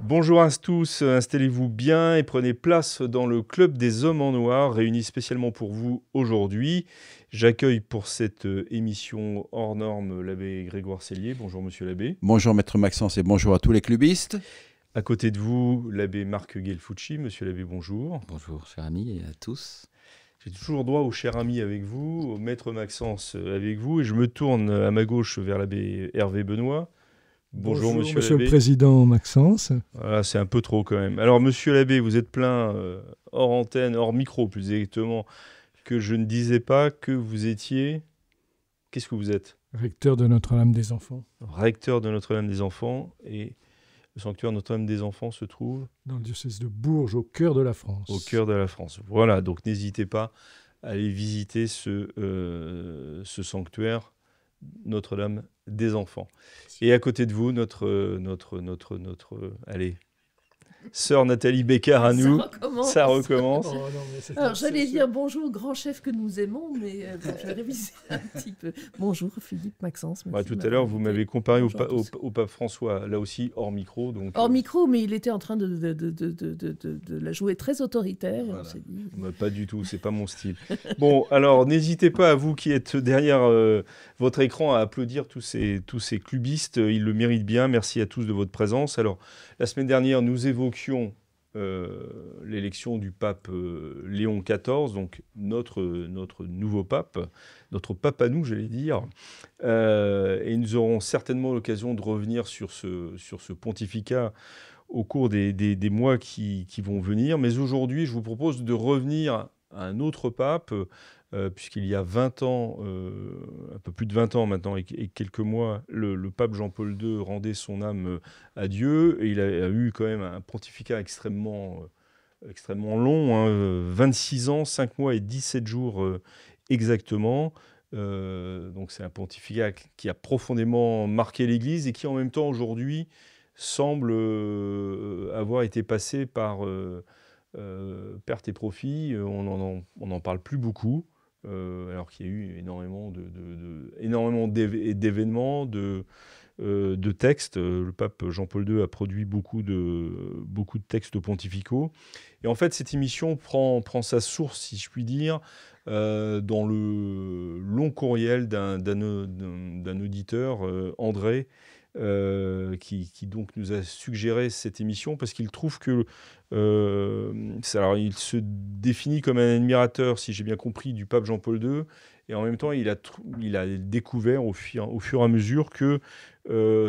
Bonjour à tous, installez-vous bien et prenez place dans le Club des Hommes en Noir, réunis spécialement pour vous aujourd'hui. J'accueille pour cette émission hors norme l'abbé Grégoire Sellier. Bonjour monsieur l'abbé. Bonjour maître Maxence et bonjour à tous les clubistes. À côté de vous, l'abbé Marc Guelfucci. Monsieur l'abbé, bonjour. Bonjour cher ami et à tous. J'ai toujours droit au cher ami avec vous, au maître Maxence avec vous, et je me tourne à ma gauche vers l'abbé Hervé Benoît. Bonjour monsieur le Président Maxence. Voilà, c'est un peu trop quand même. Alors monsieur l'abbé, vous êtes plein hors antenne, hors micro plus exactement, que je ne disais pas que vous étiez... Qu'est-ce que vous êtes? Recteur de Notre-Dame des Enfants. Recteur de Notre-Dame des Enfants, et le sanctuaire Notre-Dame des Enfants se trouve dans le diocèse de Bourges, au cœur de la France. Au cœur de la France. Voilà, donc n'hésitez pas à aller visiter ce sanctuaire Notre-Dame des Enfants. Et à côté de vous, allez, sœur Nathalie Bécard à nous. Ça recommence. Oh, non, alors j'allais dire bonjour grand chef que nous aimons, mais je vais réviser un petit peu. Bonjour Philippe Maxence. Ouais, tout à l'heure, vous m'avez comparé au pape François, là aussi hors micro. Donc, hors micro, mais il était en train de la jouer très autoritaire. Voilà. On s'est dit... Pas du tout, c'est pas mon style. Bon, alors n'hésitez pas, à vous qui êtes derrière votre écran, à applaudir tous ces clubistes. Ils le méritent bien. Merci à tous de votre présence. Alors, la semaine dernière, nous évoquions l'élection du pape Léon XIV, donc notre nouveau pape, notre pape à nous, j'allais dire. Et nous aurons certainement l'occasion de revenir sur ce pontificat au cours des mois qui vont venir. Mais aujourd'hui, je vous propose de revenir à un autre pape, puisqu'il y a 20 ans, un peu plus de 20 ans maintenant, et quelques mois, le pape Jean-Paul II rendait son âme à Dieu, et il a eu quand même un pontificat extrêmement long, hein, 26 ans, 5 mois et 17 jours exactement. Donc c'est un pontificat qui a profondément marqué l'Église, et qui en même temps aujourd'hui semble avoir été passé par perte et profit. On n'en parle plus beaucoup. Alors qu'il y a eu énormément d'événements, de textes. Le pape Jean-Paul II a produit beaucoup de textes pontificaux. Et en fait, cette émission prend sa source, si je puis dire, dans le long courriel d'un auditeur, André, qui donc nous a suggéré cette émission parce qu'il trouve que alors il se définit comme un admirateur, si j'ai bien compris, du pape Jean-Paul II, et en même temps il a découvert au fur et à mesure que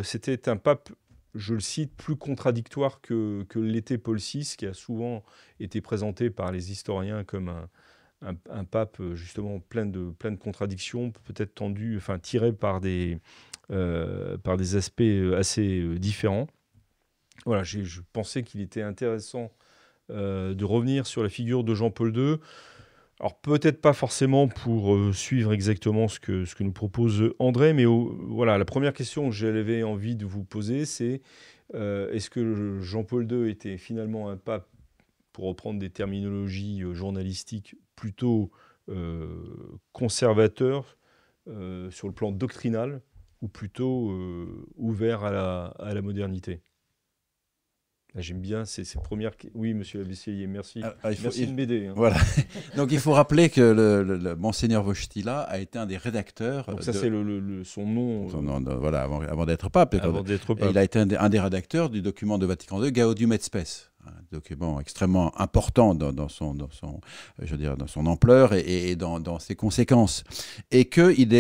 c'était un pape, je le cite, plus contradictoire que l'était Paul VI, qui a souvent été présenté par les historiens comme un pape justement plein de contradictions, peut-être tiré par des aspects assez différents. Voilà, je pensais qu'il était intéressant de revenir sur la figure de Jean-Paul II. Alors peut-être pas forcément pour suivre exactement ce que nous propose André, mais voilà, la première question que j'avais envie de vous poser, c'est est-ce que Jean-Paul II était finalement un pape, pour reprendre des terminologies journalistiques, plutôt conservateur sur le plan doctrinal, ou plutôt ouvert à la modernité? J'aime bien ces premières... Oui, monsieur l'abbé Sellier, merci. Merci de m'aider. Hein. Voilà. Donc il faut rappeler que le Monseigneur Wojtyla a été un des rédacteurs... Donc ça, c'est son nom... Voilà, avant d'être pape. Il a été un des rédacteurs du document de Vatican II, Gaudium et Spes. Un document extrêmement important dans son ampleur et dans ses conséquences. Et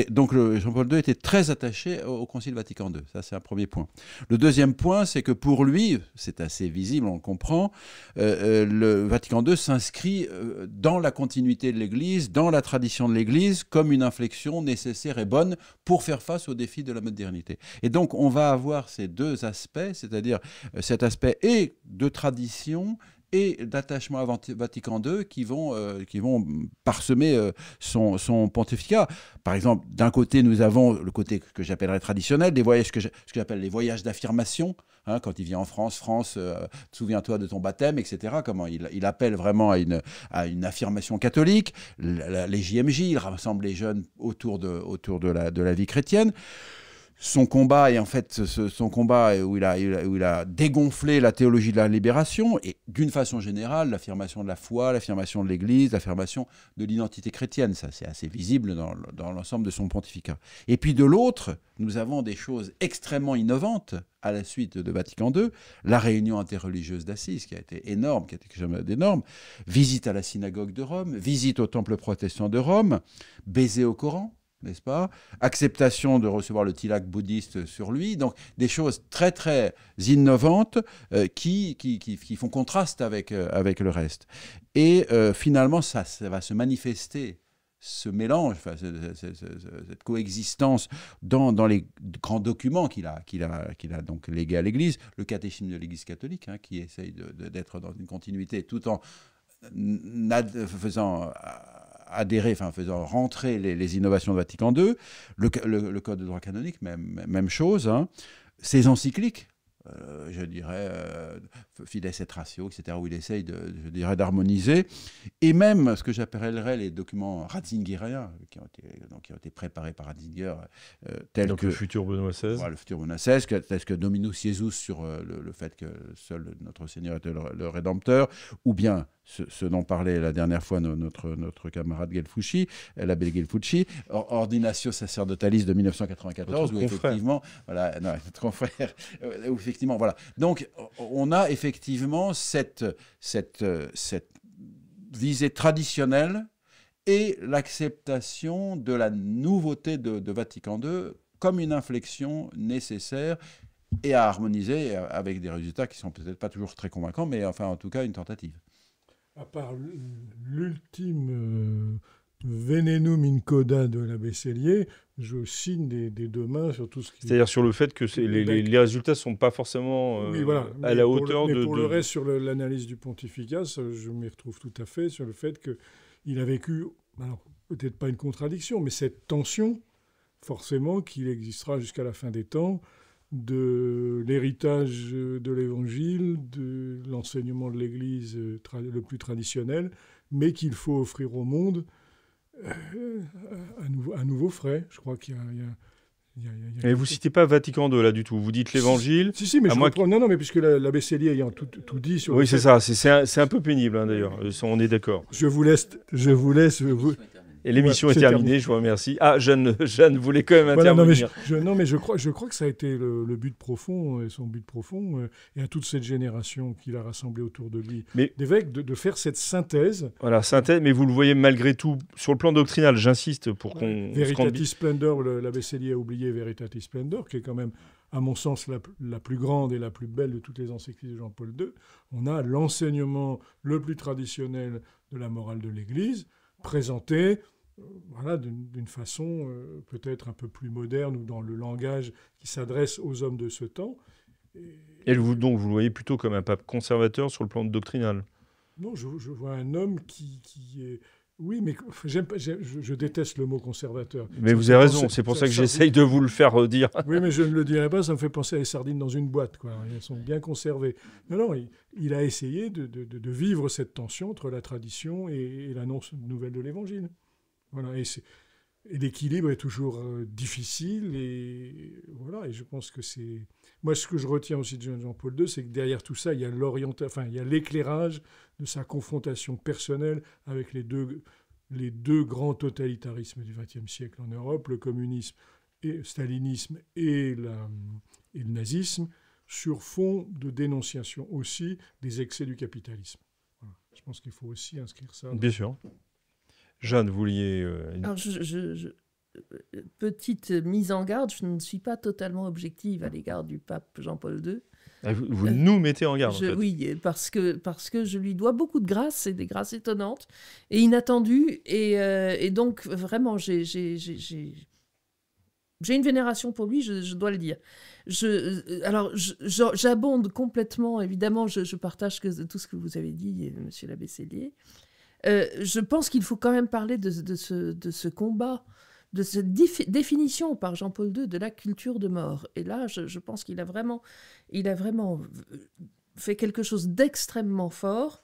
donc Jean-Paul II était très attaché au Concile Vatican II. Ça, c'est un premier point. Le deuxième point, c'est que pour lui, c'est assez visible, on le comprend, le Vatican II s'inscrit dans la continuité de l'Église, dans la tradition de l'Église, comme une inflexion nécessaire et bonne pour faire face aux défis de la modernité. Et donc, on va avoir ces deux aspects, c'est-à-dire cet aspect et de tradition et d'attachement à Vatican II qui vont parsemer son pontificat. Par exemple, d'un côté, nous avons le côté que j'appellerais traditionnel, des voyages ce que j'appelle les voyages d'affirmation. Hein, quand il vient en France, souviens-toi de ton baptême, etc. Comment il appelle vraiment à une affirmation catholique. Les JMJ, il rassemble les jeunes autour de la vie chrétienne. son combat, et en fait son combat où il a dégonflé la théologie de la libération, et d'une façon générale, l'affirmation de la foi, l'affirmation de l'Église, l'affirmation de l'identité chrétienne. Ça, c'est assez visible dans l'ensemble de son pontificat. Et puis de l'autre, nous avons des choses extrêmement innovantes à la suite de Vatican II, la réunion interreligieuse d'Assise, qui a été énorme, qui a été jamais énorme, visite à la synagogue de Rome, visite au temple protestant de Rome, baiser au Coran, n'est-ce pas? Acceptation de recevoir le tilak bouddhiste sur lui. Donc, des choses très, très innovantes qui font contraste avec le reste. Et finalement, ça va se manifester, ce mélange, cette coexistence dans les grands documents qu'il a donc légués à l'Église, le catéchisme de l'Église catholique, hein, qui essaye d'être dans une continuité tout en faisant rentrer les innovations de Vatican II, le code de droit canonique, même chose, hein. Ces encycliques, je dirais, Fides et Ratio, etc., où il essaye d'harmoniser, et même ce que j'appellerais les documents ratzingeriens, qui ont été préparés par Ratzinger, tels que le futur Benoît XVI. Voilà, le futur Benoît XVI, tel que Dominus Jesus sur le fait que seul notre Seigneur était le Rédempteur, ou bien ce dont parlait la dernière fois notre camarade Gelfucci, l'abbé Gelfucci, Ordinatio Sacerdotalis de 1994, où effectivement, voilà, non, notre confrère, où effectivement, voilà. Donc, on a effectivement cette visée traditionnelle et l'acceptation de la nouveauté de Vatican II comme une inflexion nécessaire et à harmoniser avec des résultats qui sont peut-être pas toujours très convaincants, mais enfin, en tout cas, une tentative. À part l'ultime venenum in coda de l'abbé Sellier, je signe des deux mains sur tout ce qui... C'est-à-dire sur le fait que les résultats ne sont pas forcément à la hauteur de... Mais pour le reste, sur l'analyse du pontificat, je m'y retrouve tout à fait sur le fait qu'il a vécu, alors peut-être pas une contradiction, mais cette tension, forcément, qu'il existera jusqu'à la fin des temps, de l'héritage de l'Évangile, de l'enseignement de l'Église le plus traditionnel, mais qu'il faut offrir au monde à nouveau frais. Je crois qu'il y a Et vous ne citez pas Vatican II, là, du tout. Vous dites l'Évangile. Si, mais je comprends. Non, mais puisque l'abbé Sellier ayant tout dit sur... Oui, c'est ça. C'est un peu pénible, hein, d'ailleurs. On est d'accord. Je vous laisse... Et l'émission est terminée, je vous remercie. Ah, Jeanne voulait quand même intervenir. Non, mais je crois que ça a été le but profond, son but profond, et à toute cette génération qu'il a rassemblée autour de lui, d'évêques, de faire cette synthèse. Voilà, synthèse, mais vous le voyez malgré tout, sur le plan doctrinal, j'insiste pour qu'on... Veritatis Splendor, l'abbé Sellier a oublié Veritatis Splendor, qui est quand même, à mon sens, la plus grande et la plus belle de toutes les encycliques de Jean-Paul II. On a l'enseignement le plus traditionnel de la morale de l'Église, présenté... Voilà, d'une façon peut-être un peu plus moderne ou dans le langage qui s'adresse aux hommes de ce temps. Donc vous le voyez plutôt comme un pape conservateur sur le plan doctrinal? Non, je vois un homme qui est... Oui, mais je déteste le mot conservateur. Mais vous avez raison, c'est pour ça que j'essaye de vous le faire dire. Oui, mais je ne le dirai pas, ça me fait penser à les sardines dans une boîte, quoi. Elles sont bien conservées. Non, il a essayé de vivre cette tension entre la tradition et l'annonce nouvelle de l'Évangile. Voilà, et l'équilibre est toujours difficile, et voilà, et je pense que c'est... Moi, ce que je retiens aussi de Jean-Paul II, c'est que derrière tout ça, il y a l'éclairage de sa confrontation personnelle avec les deux grands totalitarismes du XXe siècle en Europe, le communisme, et stalinisme et le nazisme, sur fond de dénonciation aussi des excès du capitalisme. Voilà. Je pense qu'il faut aussi inscrire ça. Bien sûr. Jeanne, vous vouliez... Alors, petite mise en garde, je ne suis pas totalement objective à l'égard du pape Jean-Paul II. Vous nous mettez en garde, en fait. Oui, parce que je lui dois beaucoup de grâces, et des grâces étonnantes et inattendues. Et donc, vraiment, j'ai une vénération pour lui, je dois le dire. J'abonde complètement, évidemment, je partage tout ce que vous avez dit, monsieur l'abbé Sellier. Je pense qu'il faut quand même parler de ce combat, de cette définition par Jean-Paul II de la culture de mort. Et là, je pense qu'il a vraiment fait quelque chose d'extrêmement fort,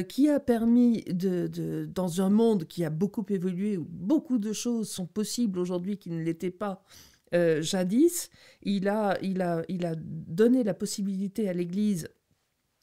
qui a permis, dans un monde qui a beaucoup évolué, où beaucoup de choses sont possibles aujourd'hui qui ne l'étaient pas jadis, il a donné la possibilité à l'Église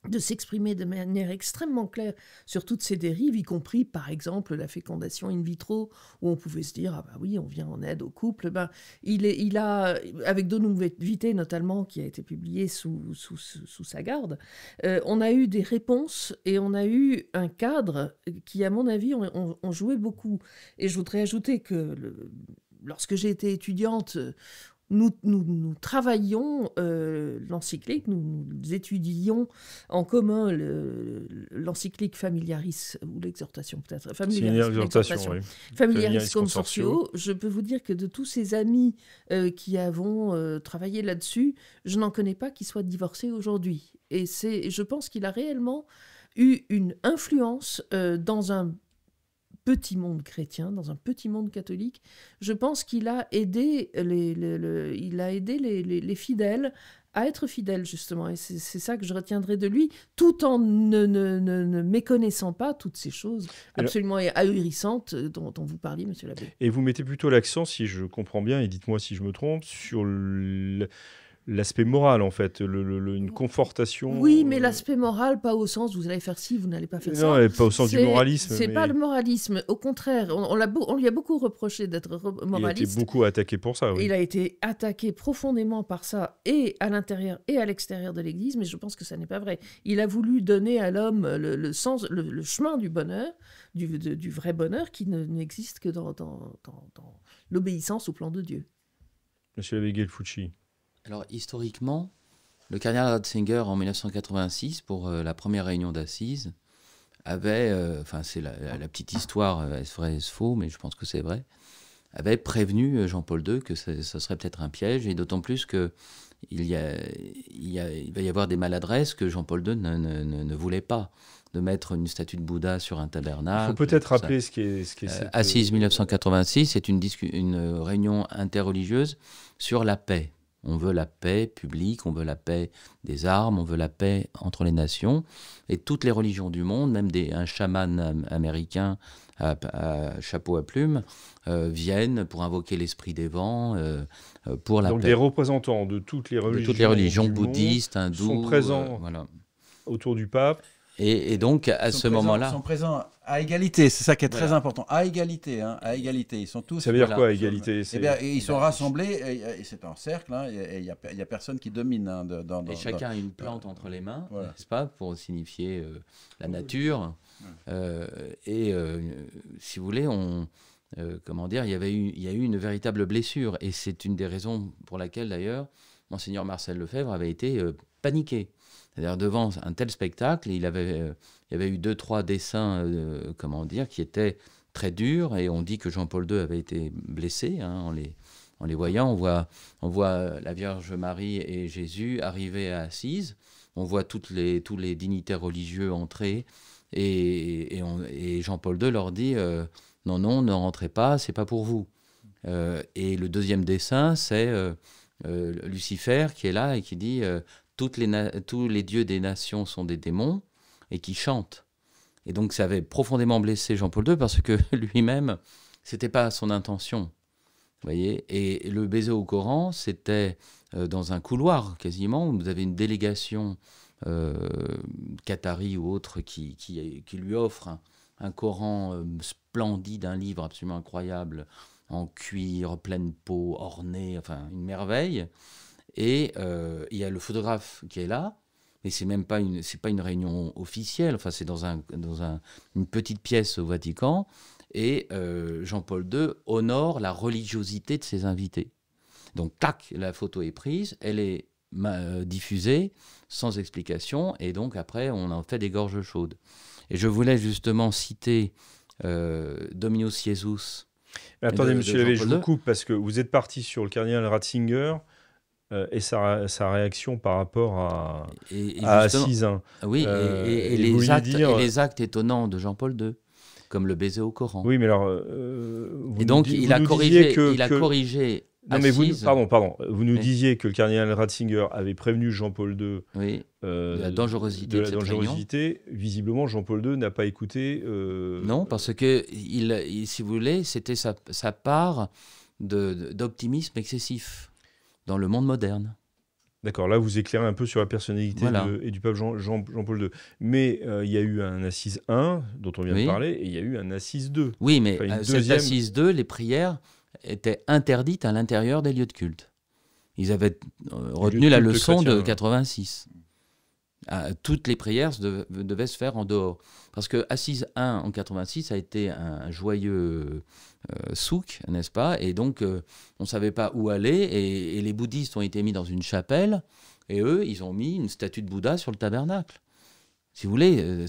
de s'exprimer de manière extrêmement claire sur toutes ces dérives, y compris, par exemple, la fécondation in vitro, où on pouvait se dire, ah bah oui, on vient en aide au couple. Ben, il a, avec Donum Vitae notamment, qui a été publié sous sa garde, on a eu des réponses et on a eu un cadre qui, à mon avis, ont joué beaucoup. Et je voudrais ajouter que lorsque j'ai été étudiante, nous travaillions l'encyclique, nous étudions en commun l'encyclique Familiaris, ou l'exhortation peut-être. Familiaris Consortio. Je peux vous dire que de tous ces amis qui avons travaillé là-dessus, je n'en connais pas qui soient divorcés aujourd'hui. Et je pense qu'il a réellement eu une influence dans un petit monde chrétien, dans un petit monde catholique. Je pense qu'il a aidé les fidèles à être fidèles, justement. Et c'est ça que je retiendrai de lui, tout en ne méconnaissant pas toutes ces choses absolument ahurissantes dont vous parliez, monsieur l'abbé. Et vous mettez plutôt l'accent, si je comprends bien, et dites-moi si je me trompe, sur l'aspect moral, en fait, une confortation. Oui, mais l'aspect moral, pas au sens vous allez faire ci, vous n'allez pas faire ça. Non, pas au sens du moralisme. C'est pas le moralisme. Au contraire, on lui a beaucoup reproché d'être moraliste. Il a été beaucoup attaqué pour ça, oui. Il a été attaqué profondément par ça, et à l'intérieur et à l'extérieur de l'Église, mais je pense que ça n'est pas vrai. Il a voulu donner à l'homme le sens, le chemin du bonheur, du vrai bonheur, qui n'existe que dans l'obéissance au plan de Dieu. Monsieur l'abbé Gelfucci. Alors, historiquement, le cardinal Ratzinger, en 1986, pour la première réunion d'assises, avait, c'est la petite histoire, est-ce vrai, est-ce faux, mais je pense que c'est vrai, avait prévenu Jean-Paul II que ça serait peut-être un piège, et d'autant plus qu'il va y avoir des maladresses que Jean-Paul II ne voulait pas, de mettre une statue de Bouddha sur un tabernacle. Il faut peut-être rappeler ce qui est Assise 1986, c'est une réunion interreligieuse sur la paix. On veut la paix publique, on veut la paix des armes, on veut la paix entre les nations. Et toutes les religions du monde, même un chaman américain à chapeau à plumes, viennent pour invoquer l'esprit des vents, pour la paix. Donc des représentants de toutes les religions, bouddhistes, hindous, sont présents autour du pape. Et donc, à ce moment-là... Ils sont présents à égalité, c'est ça qui est très important. À égalité, à égalité. Ils sont tous... Ça veut dire quoi, à égalité? Ils sont rassemblés, et c'est un cercle, et il n'y a personne qui domine. Et chacun a une plante entre les mains, n'est-ce pas, pour signifier la nature. Si vous voulez, il y a eu une véritable blessure. Et c'est une des raisons pour laquelle, d'ailleurs, Monseigneur Marcel Lefebvre avait été paniqué. C'est-à-dire, devant un tel spectacle, il y avait eu 2-3 dessins, qui étaient très durs, et on dit que Jean-Paul II avait été blessé, en les voyant. On voit la Vierge Marie et Jésus arriver à Assise, on voit tous les dignitaires religieux entrer, et Jean-Paul II leur dit non, ne rentrez pas, c'est pas pour vous. Et le deuxième dessin, c'est Lucifer qui est là et qui dit tous les dieux des nations sont des démons, et qui chantent. Et donc ça avait profondément blessé Jean-Paul II, parce que lui-même, c'était pas son intention. Vous voyez. Et le baiser au Coran, c'était dans un couloir quasiment, où vous avez une délégation qatari ou autre qui lui offre un Coran splendide, un livre absolument incroyable, en cuir, pleine peau, orné, enfin une merveille. Et il y a le photographe qui est là, mais c'est pas une réunion officielle. Enfin, c'est dans une petite pièce au Vatican. Et Jean-Paul II honore la religiosité de ses invités. Donc, tac, la photo est prise, elle est diffusée sans explication, et donc après, on en fait des gorges chaudes. Et je voulais justement citer Dominus Jesus. Mais attendez, monsieur l'abbé, je vous coupe, parce que vous êtes parti sur le cardinal Ratzinger. Et sa réaction par rapport à Assise. Oui, et les actes étonnants de Jean-Paul II, comme le baiser au Coran. Oui, mais alors... il a corrigé non, mais pardon. Vous nous disiez que le cardinal Ratzinger avait prévenu Jean-Paul II de la dangerosité de cette dangerosité. Visiblement, Jean-Paul II n'a pas écouté... Non, parce que, si vous voulez, c'était sa part d'optimisme excessif dans le monde moderne. D'accord, là vous éclairez un peu sur la personnalité et du pape Jean-Paul II. Mais il y a eu un Assise 1 dont on vient de parler et il y a eu un Assise 2. Oui, mais cette Assise 2, les prières étaient interdites à l'intérieur des lieux de culte. Ils avaient retenu la leçon de 86. Toutes les prières devaient se faire en dehors. Parce que Assise 1 en 86 a été un joyeux souk, n'est-ce pas? Et donc, on ne savait pas où aller. Et les bouddhistes ont été mis dans une chapelle. Et eux, ils ont mis une statue de Bouddha sur le tabernacle. Si vous voulez,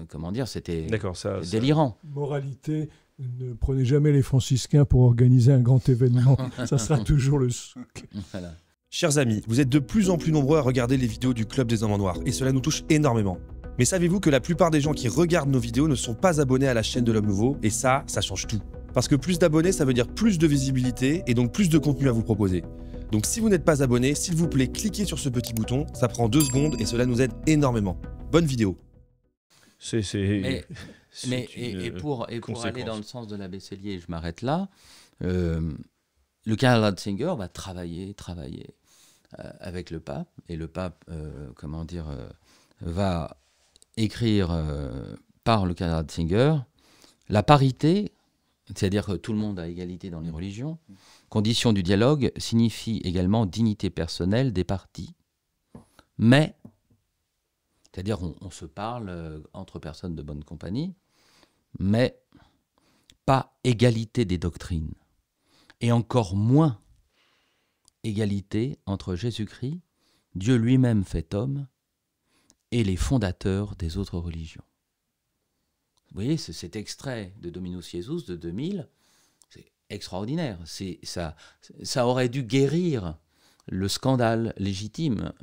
comment dire, c'était délirant. Moralité, ne prenez jamais les franciscains pour organiser un grand événement. Ça sera toujours le souk. Voilà. Chers amis, vous êtes de plus en plus nombreux à regarder les vidéos du Club des Hommes en Noir et cela nous touche énormément. Mais savez-vous que la plupart des gens qui regardent nos vidéos ne sont pas abonnés à la chaîne de l'Homme Nouveau et ça change tout. Parce que plus d'abonnés, ça veut dire plus de visibilité et donc plus de contenu à vous proposer. Donc si vous n'êtes pas abonné, s'il vous plaît, cliquez sur ce petit bouton, ça prend 2 secondes et cela nous aide énormément. Bonne vidéo. Et pour aller dans le sens de l'abbé Sellier, je m'arrête là, le cardinal Ratzinger va travailler avec le pape, et le pape, va écrire par le cardinal Ratzinger la parité, c'est-à-dire que tout le monde a égalité dans les religions. Condition du dialogue signifie également dignité personnelle des parties, mais, c'est-à-dire on se parle entre personnes de bonne compagnie, mais pas égalité des doctrines. Et encore moins égalité entre Jésus-Christ, Dieu lui-même fait homme, et les fondateurs des autres religions. Vous voyez, cet extrait de Dominus Jesus de 2000, c'est extraordinaire. Ça aurait dû guérir le scandale légitime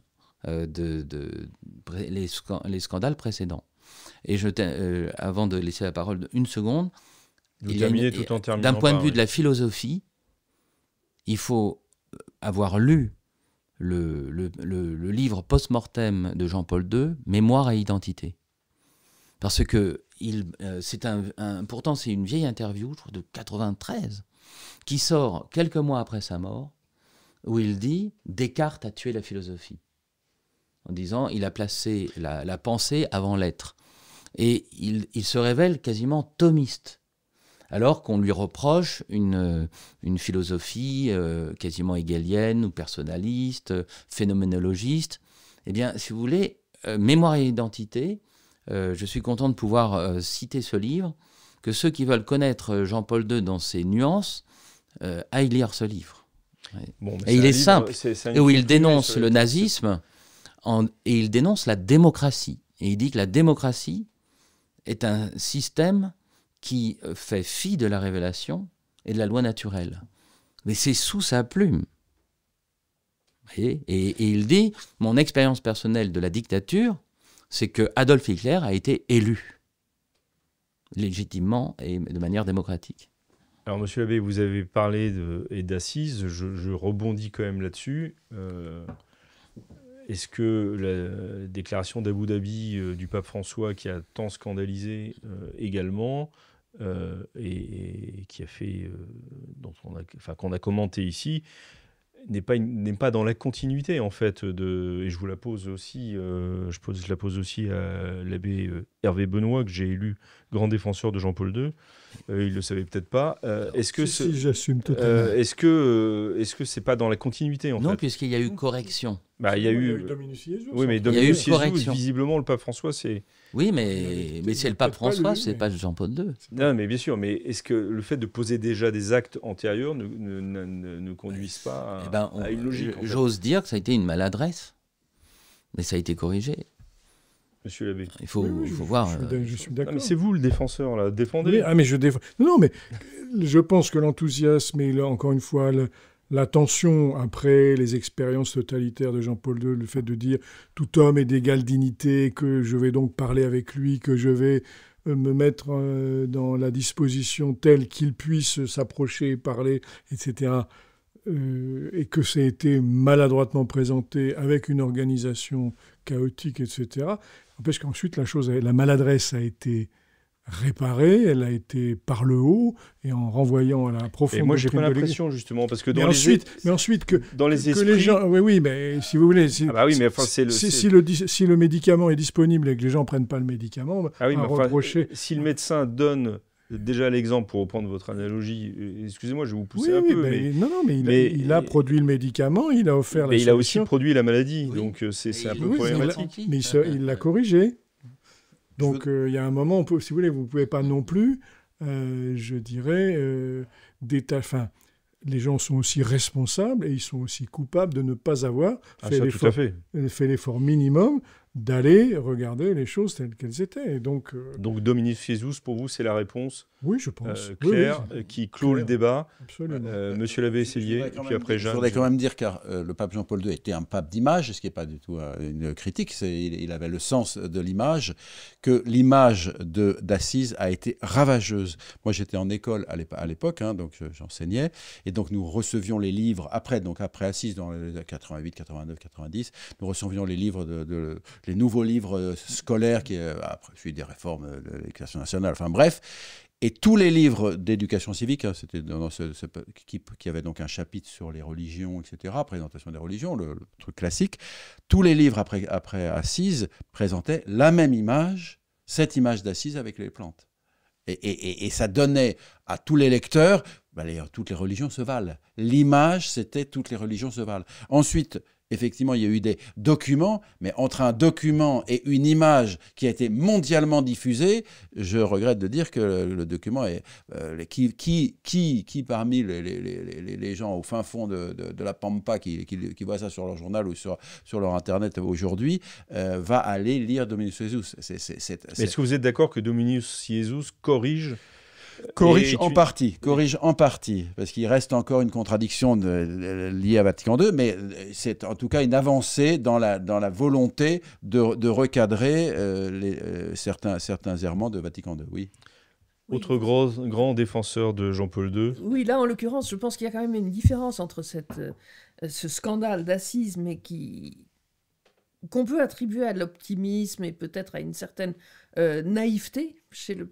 les scandales précédents. Et avant de laisser la parole une seconde, d'un point de vue de la philosophie, il faut avoir lu le livre post-mortem de Jean-Paul II, Mémoire et identité. Parce que pourtant c'est une vieille interview, je crois de 93, qui sort quelques mois après sa mort, où il dit « Descartes a tué la philosophie ». En disant, il a placé la pensée avant l'être. Et il se révèle quasiment thomiste, alors qu'on lui reproche une philosophie quasiment hegelienne ou personnaliste, phénoménologiste. Eh bien, si vous voulez, Mémoire et identité, je suis content de pouvoir citer ce livre, que ceux qui veulent connaître Jean-Paul II dans ses nuances aillent lire ce livre. Bon, et il est simple, et où il dénonce le nazisme, et il dénonce la démocratie. Et il dit que la démocratie est un système qui fait fi de la révélation et de la loi naturelle. Mais c'est sous sa plume. Et il dit, mon expérience personnelle de la dictature, c'est que Adolf Hitler a été élu légitimement et de manière démocratique. Alors, monsieur l'abbé, vous avez parlé d'Assise, je rebondis quand même là-dessus. Est-ce que la déclaration d'Abu Dhabi du pape François, qui a tant scandalisé également, et qui a fait, qu'on a commenté ici, n'est pas dans la continuité en fait et je vous la pose aussi, je la pose aussi à l'abbé Hervé Benoît, que j'ai élu grand défenseur de Jean-Paul II. Il le savait peut-être pas. Est-ce que j'assume totalement. Est-ce que c'est pas dans la continuité en fait? Non, puisqu'il y a eu correction. Il y a eu Dominus Jesus. Oui, mais Dominus Jesus, visiblement le pape François, c'est. Oui, mais c'est le pape François, c'est pas Jean-Paul II. Non, mais bien sûr. Mais est-ce que le fait de poser déjà des actes antérieurs ne conduisent pas à une logique? J'ose dire que ça a été une maladresse, mais ça a été corrigé. Monsieur l'abbé. Il faut voir. Je suis d'accord. Mais c'est vous le défenseur, là. Défendez. Oui, mais je défends. Non, mais je pense que l'enthousiasme et encore une fois la tension après les expériences totalitaires de Jean-Paul II, le fait de dire tout homme est d'égale dignité, que je vais donc parler avec lui, que je vais me mettre dans la disposition telle qu'il puisse s'approcher, parler, etc. Et que ça a été maladroitement présenté avec une organisation chaotique, etc. N'empêche qu'ensuite la maladresse a été réparée, elle a été par le haut, et en renvoyant à la profonde. Et moi, j'ai pas l'impression, justement, parce que mais ensuite que les les gens, oui, mais si vous voulez, si le médicament est disponible et que les gens prennent pas le médicament, reprocher. Si le médecin donne déjà l'exemple, pour reprendre votre analogie, excusez-moi, je vais vous pousser un peu. Mais il a produit le médicament, il a offert la solution. Mais il a aussi produit la maladie, donc c'est un peu problématique. Mais il l'a corrigé. Donc il y a un moment, si vous voulez, vous ne pouvez pas non plus, je dirais, les gens sont aussi responsables et ils sont aussi coupables de ne pas avoir fait l'effort minimum d'aller regarder les choses telles qu'elles étaient. Et donc Dominique Jesus, pour vous, c'est la réponse oui, je pense. Claire, qui clôt le débat. Absolument. Monsieur l'abbé Sellier, et puis après Jeanne. Je voudrais quand même dire, car le pape Jean-Paul II était un pape d'image, ce qui n'est pas du tout une critique, il avait le sens de l'image, que l'image d'Assise a été ravageuse. Moi, j'étais en école à l'époque, donc j'enseignais, et donc nous recevions les livres, après Assise, dans les 88, 89, 90, nous recevions les livres, les nouveaux livres scolaires, après, suite des réformes de l'éducation nationale, enfin bref. Et tous les livres d'éducation civique, c'était qui avait donc un chapitre sur les religions, etc., présentation des religions, le truc classique, tous les livres après Assise présentaient la même image, cette image d'Assise avec les plantes. Et ça donnait à tous les lecteurs, toutes les religions se valent. L'image, c'était toutes les religions se valent. Ensuite, effectivement, il y a eu des documents, mais entre un document et une image qui a été mondialement diffusée, je regrette de dire que le document est... qui parmi les gens au fin fond de la Pampa qui voient ça sur leur journal ou sur leur Internet aujourd'hui, va aller lire Dominus Jesus. Est-ce que vous êtes d'accord que Dominus Jesus corrige en partie, parce qu'il reste encore une contradiction liée à Vatican II, mais c'est en tout cas une avancée dans la volonté de recadrer certains errements de Vatican II, oui. Autre grand défenseur de Jean-Paul II. Oui, là, en l'occurrence, je pense qu'il y a quand même une différence entre ce scandale d'Assise, mais qu'on peut attribuer à l'optimisme et peut-être à une certaine naïveté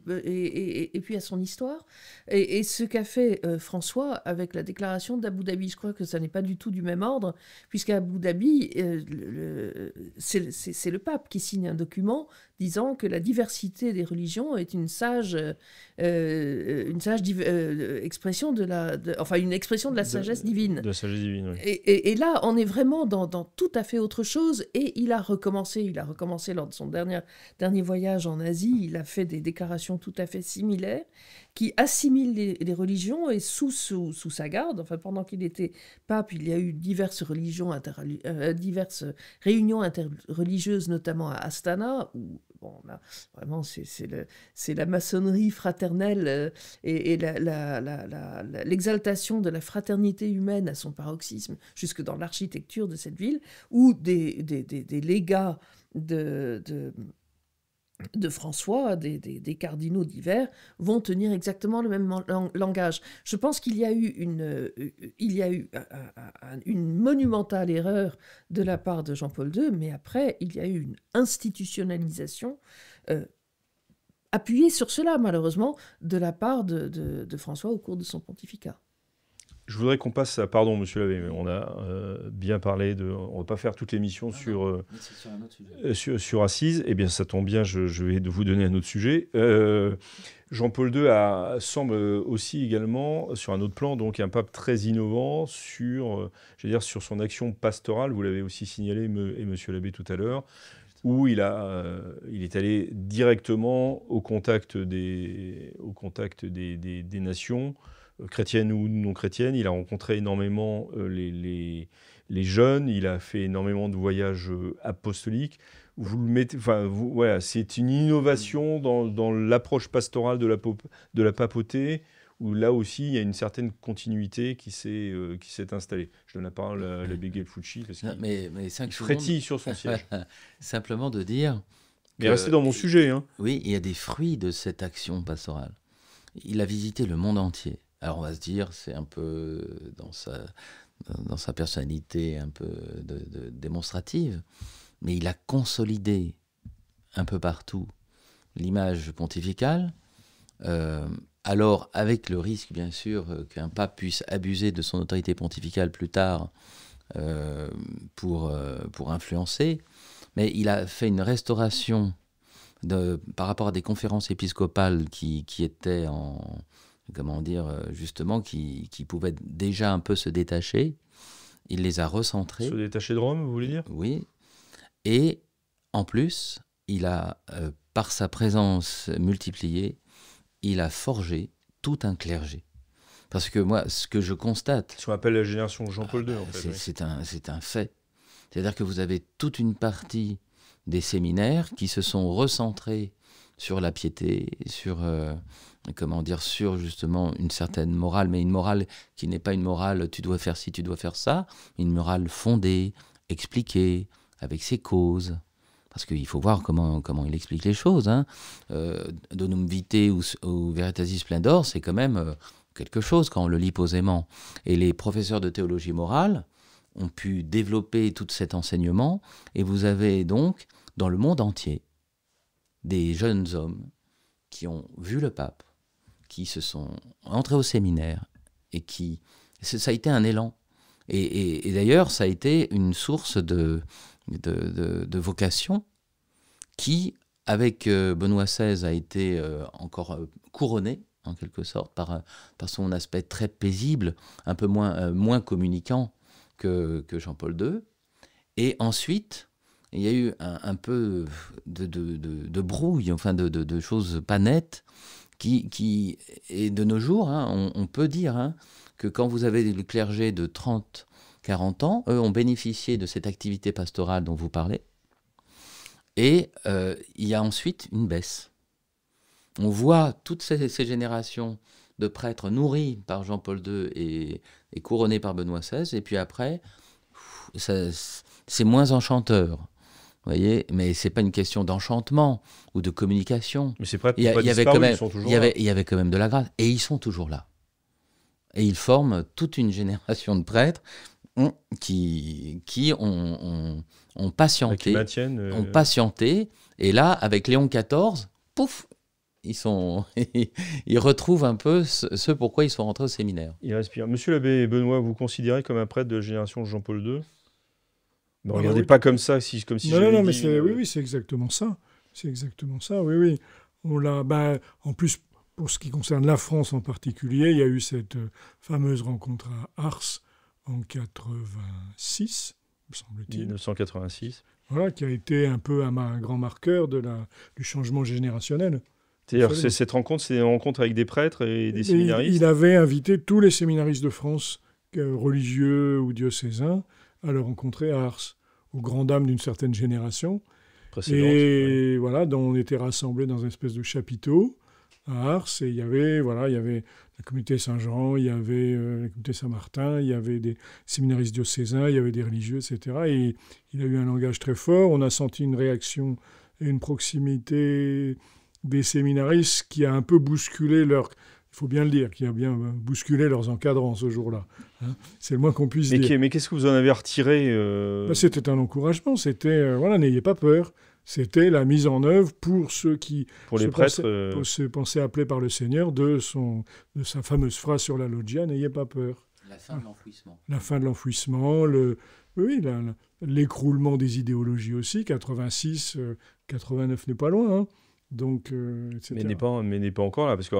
et puis à son histoire, et ce qu'a fait François avec la déclaration d'Abu Dhabi. Je crois que ça n'est pas du tout du même ordre, puisqu'à Abu Dhabi, c'est le pape qui signe un document disant que la diversité des religions est une sage expression une expression de la sagesse divine. De la sagesse divine, oui. Et là, on est vraiment dans tout à fait autre chose, et il a recommencé lors de son dernier voyage en Asie, il a fait des déclarations tout à fait similaires qui assimilent les religions, et sous sa garde, enfin pendant qu'il était pape, il y a eu diverses réunions interreligieuses, notamment à Astana, où là, vraiment c'est la maçonnerie fraternelle et l'exaltation de la fraternité humaine à son paroxysme, jusque dans l'architecture de cette ville, où des légats de François, des cardinaux divers, vont tenir exactement le même langage. Je pense qu'il y a eu une monumentale erreur de la part de Jean-Paul II, mais après, il y a eu une institutionnalisation appuyée sur cela, malheureusement, de la part de François au cours de son pontificat. Je voudrais qu'on passe à... Pardon, monsieur l'abbé, mais on a bien parlé de... On ne va pas faire toute l'émission sur Assise. Eh bien, ça tombe bien, je vais vous donner un autre sujet. Jean-Paul II semble aussi également, sur un autre plan, donc un pape très innovant sur son action pastorale. Vous l'avez aussi signalé, et monsieur l'abbé tout à l'heure, où il est allé directement au contact des nations, chrétiennes ou non chrétiennes. Il a rencontré énormément les jeunes, il a fait énormément de voyages apostoliques. Vous le mettez, voilà, c'est une innovation dans l'approche pastorale de la papauté, où là aussi il y a une certaine continuité qui s'est installée. Je donne la parole à l'abbé Gelfucci, parce qu'il frétille sur son siège. Simplement de dire... Mais restez dans mon sujet. Oui, il y a des fruits de cette action pastorale. Il a visité le monde entier. Alors on va se dire, c'est un peu dans sa personnalité un peu démonstrative, mais il a consolidé un peu partout l'image pontificale, Alors, avec le risque, bien sûr, qu'un pape puisse abuser de son autorité pontificale plus tard pour influencer, mais il a fait une restauration par rapport à des conférences épiscopales qui étaient justement, qui pouvaient déjà un peu se détacher. Il les a recentrés. Se détacher de Rome, vous voulez dire? Oui. Et en plus, il a, par sa présence multipliée, il a forgé tout un clergé. Parce que moi, ce que je constate... Ce qu'on appelle la génération Jean-Paul II, en fait. C'est un fait. C'est-à-dire que vous avez toute une partie des séminaires qui se sont recentrés sur la piété, sur justement une certaine morale, mais une morale qui n'est pas une morale « tu dois faire ci, tu dois faire ça », une morale fondée, expliquée, avec ses causes. Parce qu'il faut voir comment il explique les choses. Hein. Donum Vitae ou Veritatis Splendor, c'est quand même quelque chose quand on le lit posément. Et les professeurs de théologie morale ont pu développer tout cet enseignement. Et vous avez donc, dans le monde entier, des jeunes hommes qui ont vu le pape, qui se sont entrés au séminaire, et qui... Ça a été un élan. Et d'ailleurs, ça a été une source de vocation qui, avec Benoît XVI, a été encore couronné, en quelque sorte, par son aspect très paisible, un peu moins communicant que Jean-Paul II. Et ensuite, il y a eu un peu de brouille, enfin de choses pas nettes, qui et de nos jours, hein, on peut dire hein, que quand vous avez le clergé de 30-40 ans, eux ont bénéficié de cette activité pastorale dont vous parlez, et il y a ensuite une baisse. On voit toutes ces générations de prêtres nourris par Jean-Paul II et couronnés par Benoît XVI, et puis après, c'est moins enchanteur. Vous voyez, mais c'est pas une question d'enchantement ou de communication. Mais ces prêtres n'ont pas disparu, ils sont toujours là. Il y avait quand même de la grâce, et ils sont toujours là. Et ils forment toute une génération de prêtres qui ont patienté, ont patienté, et là, avec Léon XIV, pouf, ils retrouvent un peu ce pourquoi ils sont rentrés au séminaire. Ils respirent. Monsieur l'abbé Benoît, vous considérez comme un prêtre de la génération Jean-Paul II? Ne regardez pas comme ça, comme si non, mais oui, c'est exactement ça. C'est exactement ça, oui. On l'a, en plus, pour ce qui concerne la France en particulier, il y a eu cette fameuse rencontre à Ars en 86, me semble-t-il. 1986. Voilà, qui a été un peu un grand marqueur du changement générationnel. C'est-à-dire cette rencontre, c'est une rencontre avec des prêtres et des séminaristes? Il avait invité tous les séminaristes de France, religieux ou diocésains, à le rencontrer à Ars, aux grandes dames d'une certaine génération. Et voilà, dont on était rassemblés dans une espèce de chapiteau à Ars, et il y avait la communauté Saint-Jean, il y avait la communauté Saint-Martin, il y avait des séminaristes diocésains, il y avait des religieux, etc. Et il a eu un langage très fort. On a senti une réaction et une proximité des séminaristes qui a un peu bousculé il faut bien le dire, qui a bien bousculé leurs encadrants ce jour-là. Hein, c'est le moins qu'on puisse dire. Mais qu'est-ce que vous en avez retiré C'était un encouragement, c'était, n'ayez pas peur. C'était la mise en œuvre pour ceux qui se pensaient appelés par le Seigneur de sa fameuse phrase sur la loggia, n'ayez pas peur. La fin de l'enfouissement. La fin de l'enfouissement, l'écroulement des idéologies aussi, 86, 89 n'est pas loin, hein. Donc, etc. Mais n'est pas encore là, parce que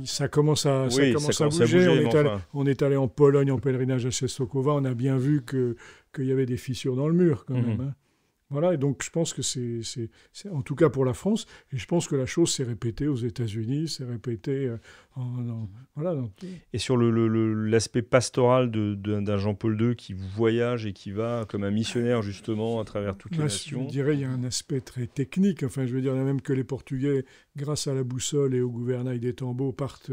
ça commence à bouger. On est allé en Pologne en pèlerinage à Czestochowa, on a bien vu qu'il y avait des fissures dans le mur quand même. Hein. Voilà, et donc je pense que c'est en tout cas pour la France, et je pense que la chose s'est répétée aux États-Unis, s'est répétée Et sur l'aspect pastoral d'un Jean-Paul II qui voyage et qui va comme un missionnaire justement à travers toutes les nations. Je dirais il y a un aspect très technique. Enfin, je veux dire même que les Portugais, grâce à la boussole et au gouvernail des Tambours, partent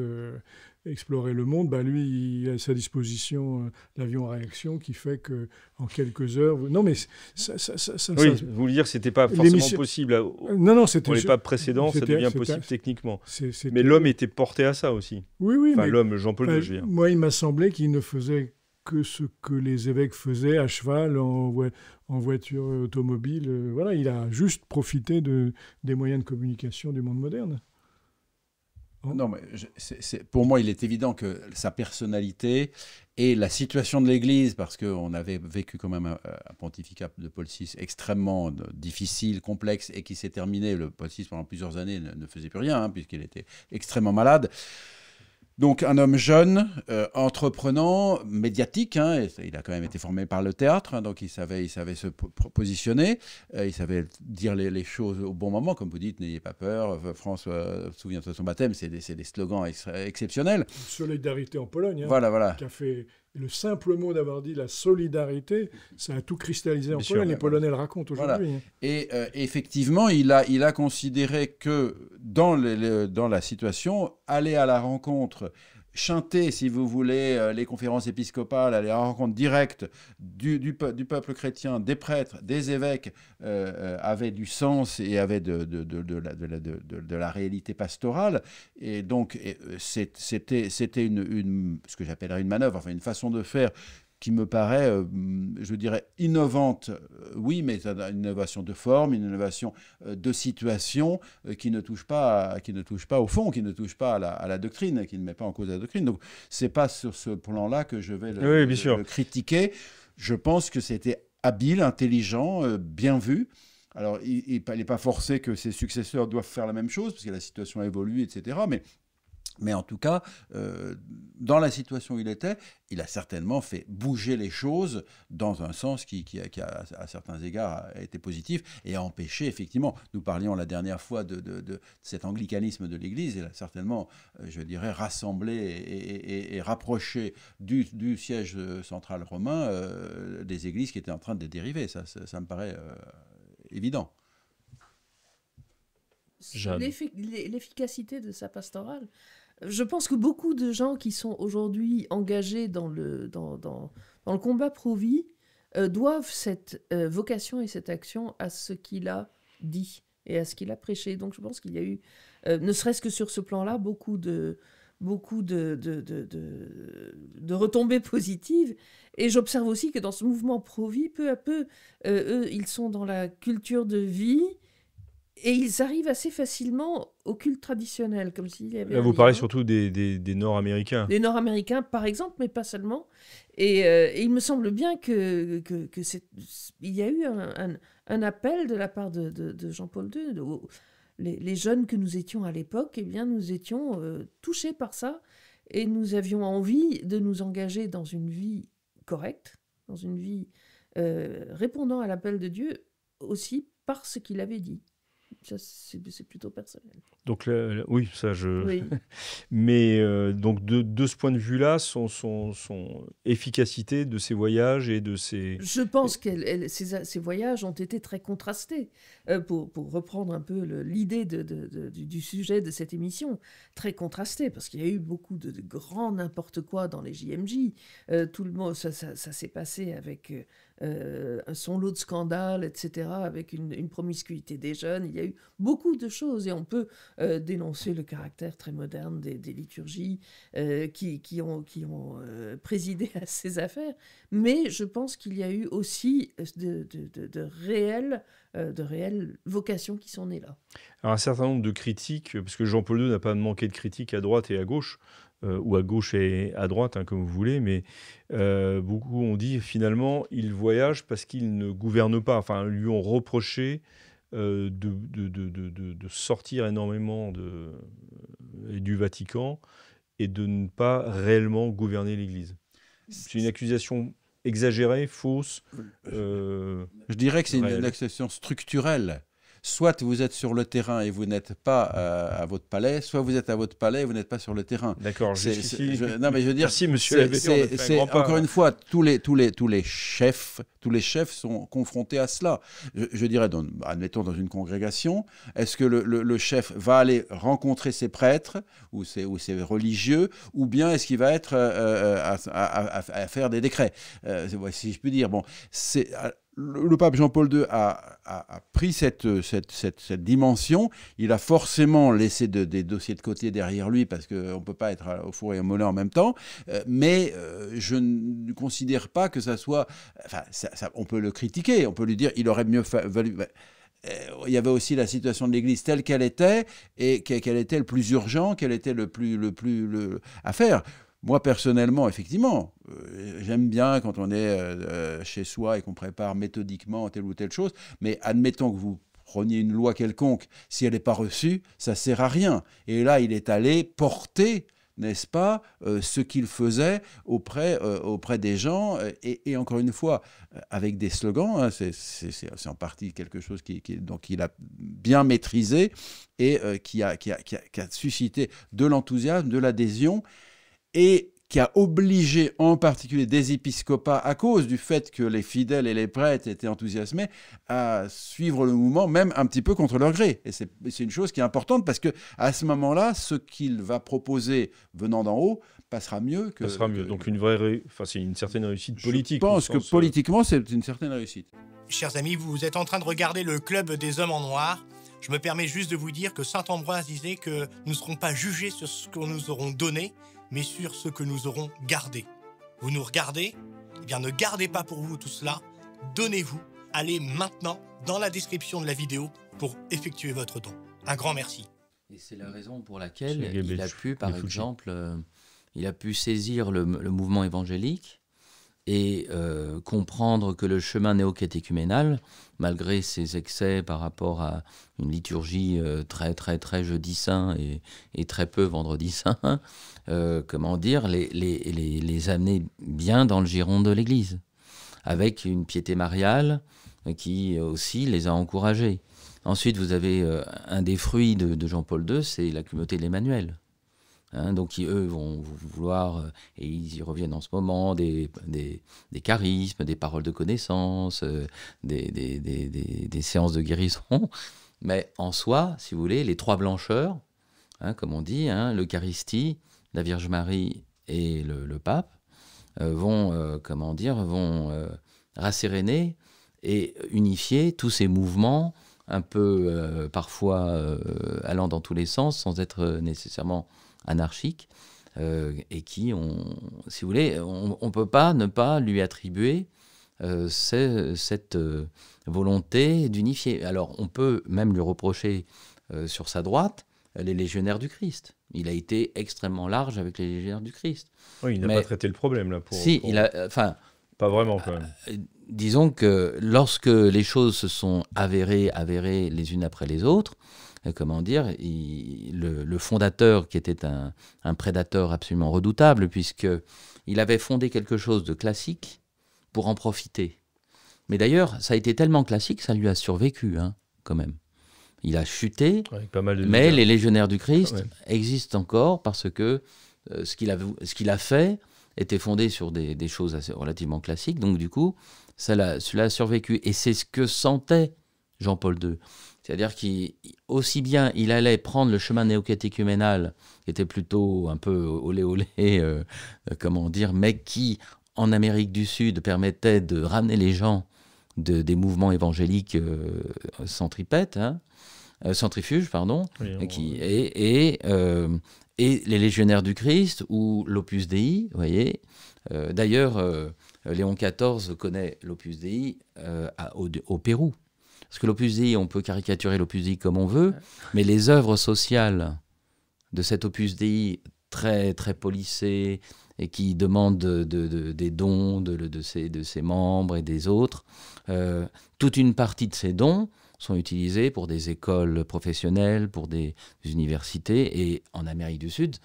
explorer le monde. Lui, il a à sa disposition l'avion à réaction qui fait que en quelques heures. Non, mais vous voulez dire que c'était pas forcément possible. Non, c'était pour les papes précédents, ça devient possible techniquement. Mais l'homme était porté à ça aussi. Oui. Enfin, l'homme, Jean-Paul II, je veux dire. Moi, il m'a semblé qu'il ne faisait que ce que les évêques faisaient à cheval, en voiture automobile. Il a juste profité des moyens de communication du monde moderne. Non, mais pour moi, il est évident que sa personnalité et la situation de l'Église, parce qu'on avait vécu quand même un pontificat de Paul VI extrêmement difficile, complexe, et qui s'est terminé, le Paul VI pendant plusieurs années ne faisait plus rien, puisqu'il était extrêmement malade. Donc un homme jeune, entreprenant, médiatique, il a quand même été formé par le théâtre, donc il savait se positionner, il savait dire les choses au bon moment, comme vous dites, n'ayez pas peur, France, souviens-toi de son baptême, c'est des slogans exceptionnels. Solidarité en Pologne, voilà. Qui a fait le simple mot d'avoir dit la solidarité, ça a tout cristallisé en Pologne, les Polonais le racontent aujourd'hui. Voilà. Et effectivement, il a considéré que dans la situation, aller à la rencontre, chanter, si vous voulez, les conférences épiscopales, aller à la rencontre directe du peuple chrétien, des prêtres, des évêques, avait du sens et avait de la réalité pastorale. Et donc, c'était ce que j'appellerais une manœuvre, enfin une façon de faire qui me paraît, je dirais, innovante, oui, mais une innovation de forme, une innovation de situation qui ne touche pas au fond, qui ne touche pas à la doctrine, qui ne met pas en cause la doctrine. Donc, c'est pas sur ce plan-là que je vais le critiquer. Je pense que c'était habile, intelligent, bien vu. Alors, il n'est pas forcé que ses successeurs doivent faire la même chose, parce que la situation a évolué, etc., mais en tout cas, dans la situation où il était, il a certainement fait bouger les choses dans un sens qui à certains égards, a été positif et a empêché, effectivement, nous parlions la dernière fois de cet anglicanisme de l'Église, il a certainement, je dirais, rassemblé et rapproché du siège central romain des églises qui étaient en train de dériver. Ça me paraît évident. L'efficacité de sa pastorale. Je pense que beaucoup de gens qui sont aujourd'hui engagés dans le combat pro-vie doivent cette vocation et cette action à ce qu'il a dit et à ce qu'il a prêché. Donc je pense qu'il y a eu, ne serait-ce que sur ce plan-là, beaucoup de retombées positives. Et j'observe aussi que dans ce mouvement pro-vie, peu à peu, eux, ils sont dans la culture de vie. Et ils arrivent assez facilement au culte traditionnel, comme s'il y avait. Là, vous parlez surtout des Nord-Américains. Des Nord-Américains, par exemple, mais pas seulement. Et il me semble bien qu'il y a eu un appel de la part de Jean-Paul II. Les jeunes que nous étions à l'époque, eh bien, nous étions touchés par ça. Et nous avions envie de nous engager dans une vie correcte, dans une vie répondant à l'appel de Dieu, aussi par ce qu'il avait dit. Ça, c'est plutôt personnel. Donc, oui, ça, Oui. Mais donc, de ce point de vue-là, son efficacité de ces voyages et de ces... Je pense que ces voyages ont été très contrastés. Pour reprendre un peu l'idée du sujet de cette émission, très contrastés, parce qu'il y a eu beaucoup de grand n'importe quoi dans les JMJ. Tout le monde, ça s'est passé avec son lot de scandales, etc., avec une promiscuité des jeunes. Il y a eu beaucoup de choses, et on peut dénoncer le caractère très moderne des liturgies qui ont présidé à ces affaires. Mais je pense qu'il y a eu aussi de réelles vocations qui sont nées là. Alors, un certain nombre de critiques, parce que Jean-Paul II n'a pas manqué de critiques à droite et à gauche, ou à gauche et à droite, comme vous voulez, mais beaucoup ont dit finalement il voyage parce qu'il ne gouverne pas. Enfin, lui ont reproché de sortir énormément du Vatican et de ne pas réellement gouverner l'Église. C'est une accusation exagérée, fausse. Je dirais que c'est une accusation structurelle. Soit vous êtes sur le terrain et vous n'êtes pas à votre palais, soit vous êtes à votre palais et vous n'êtes pas sur le terrain. D'accord. Non, mais je veux dire, merci, monsieur l'abbé. Encore une fois, tous les chefs sont confrontés à cela. Je dirais, admettons dans une congrégation, est-ce que le chef va aller rencontrer ses prêtres ou ses religieux, ou bien est-ce qu'il va être à faire des décrets, si je puis dire. Bon, le pape Jean-Paul II a pris cette dimension. Il a forcément laissé des dossiers de côté derrière lui, parce qu'on ne peut pas être au four et au moulin en même temps. Mais je ne considère pas que ça soit... Enfin, on peut le critiquer, on peut lui dire il aurait mieux valu... il y avait aussi la situation de l'Église telle qu'elle était, et quel était le plus urgent, quel était le plus à faire. Moi, personnellement, effectivement, j'aime bien quand on est chez soi et qu'on prépare méthodiquement telle ou telle chose, mais admettons que vous preniez une loi quelconque, si elle n'est pas reçue, ça ne sert à rien. Et là, il est allé porter, n'est-ce pas, ce qu'il faisait auprès des gens, et encore une fois, avec des slogans, hein, c'est en partie quelque chose qu'il a bien maîtrisé, et qui a suscité de l'enthousiasme, de l'adhésion, et qui a obligé en particulier des épiscopats, à cause du fait que les fidèles et les prêtres étaient enthousiasmés, à suivre le mouvement, même un petit peu contre leur gré. Et c'est une chose qui est importante, parce qu'à ce moment-là, ce qu'il va proposer venant d'en haut passera mieux. Passera mieux. Donc c'est une certaine réussite politique. Je pense que politiquement, c'est une certaine réussite. Chers amis, vous êtes en train de regarder le Club des Hommes en Noir. Je me permets juste de vous dire que saint Ambroise disait que nous ne serons pas jugés sur ce que nous aurons donné, mais sur ce que nous aurons gardé. Vous nous regardez? Eh bien, ne gardez pas pour vous tout cela. Donnez-vous. Allez maintenant dans la description de la vidéo pour effectuer votre don. Un grand merci. Et c'est la raison pour laquelle il a pu, par exemple, il a pu saisir le mouvement évangélique et comprendre que le chemin néo-catéchuménal, malgré ses excès par rapport à une liturgie très, très, très jeudi saint et très peu vendredi saint, les amener bien dans le giron de l'Église, avec une piété mariale qui aussi les a encouragés. Ensuite, vous avez un des fruits de Jean-Paul II, c'est la communauté de l'Emmanuel. Hein, donc eux vont vouloir, et ils y reviennent en ce moment, des charismes, des paroles de connaissance, des séances de guérison. Mais en soi, si vous voulez, les trois blancheurs, hein, comme on dit, hein, l'Eucharistie, la Vierge Marie et le pape, vont rasséréner et unifier tous ces mouvements, un peu parfois allant dans tous les sens, sans être nécessairement anarchiques, et qui, si vous voulez, on ne peut pas ne pas lui attribuer cette volonté d'unifier. Alors, on peut même lui reprocher sur sa droite les légionnaires du Christ. Il a été extrêmement large avec les légionnaires du Christ. Oui, il n'a pas traité le problème, là. Pas vraiment, quand même. Disons que lorsque les choses se sont avérées les unes après les autres, le fondateur, qui était un prédateur absolument redoutable, puisqu'il avait fondé quelque chose de classique pour en profiter. Mais d'ailleurs, ça a été tellement classique, ça lui a survécu, hein, quand même. Il a chuté, mais les légionnaires du Christ existent encore, parce que ce qu'il a fait était fondé sur des choses assez relativement classiques. Donc du coup, cela a survécu. Et c'est ce que sentait Jean-Paul II. C'est-à-dire qu'aussi bien il allait prendre le chemin néo-catéchuménal, qui était plutôt un peu olé olé, mais qui, en Amérique du Sud, permettait de ramener les gens des mouvements évangéliques centrifuges, et les légionnaires du Christ, ou l'Opus Dei, vous voyez. D'ailleurs, Léon XIV connaît l'Opus Dei au Pérou. Parce que l'Opus Dei, on peut caricaturer l'Opus Dei comme on veut, mais les œuvres sociales de cet Opus Dei très, très policé, et qui demandent des dons de ses membres et des autres, toute une partie de ces dons sont utilisés pour des écoles professionnelles, pour des universités, et en Amérique du Sud,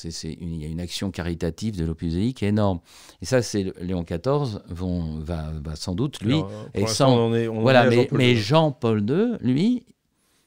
il y a une action caritative de l'Opus Dei qui est énorme. Et ça, c'est Léon XIV va sans doute, lui, mais Jean-Paul II, lui,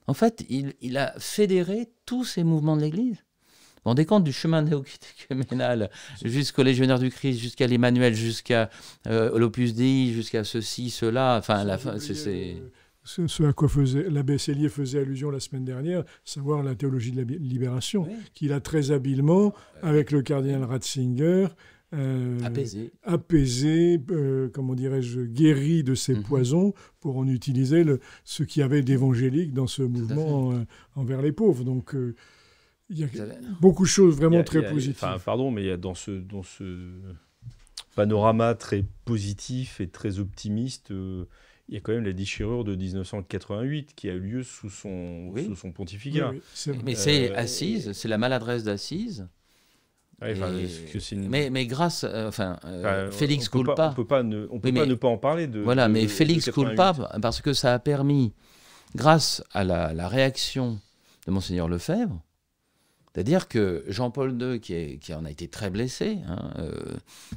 en fait, il a fédéré tous ces mouvements de l'Église. Vous vous rendez compte du chemin néo-catéchuménal jusqu'aux légionnaires du Christ, jusqu'à l'Emmanuel, jusqu'à l'Opus Dei, jusqu'à ceci, cela, enfin, à la fin, c'est... Ce à quoi l'abbé Sellier faisait allusion la semaine dernière, savoir la théologie de la libération, qu'il a très habilement, avec le cardinal Ratzinger, apaisé, guéri de ses poisons, pour en utiliser ce qu'il y avait d'évangélique dans ce mouvement envers les pauvres. Donc, il y a beaucoup de choses vraiment très positives. Mais il y a dans ce panorama très positif et très optimiste, il y a quand même la déchirure de 1988 qui a eu lieu sous son pontificat. Mais c'est Assise, c'est la maladresse d'Assise. Ouais, mais grâce, Félix Culpa. On peut pas ne pas en parler de. Voilà, mais Félix Culpa, parce que ça a permis, grâce à la réaction de Monseigneur Lefebvre, c'est-à-dire que Jean-Paul II, qui en a été très blessé,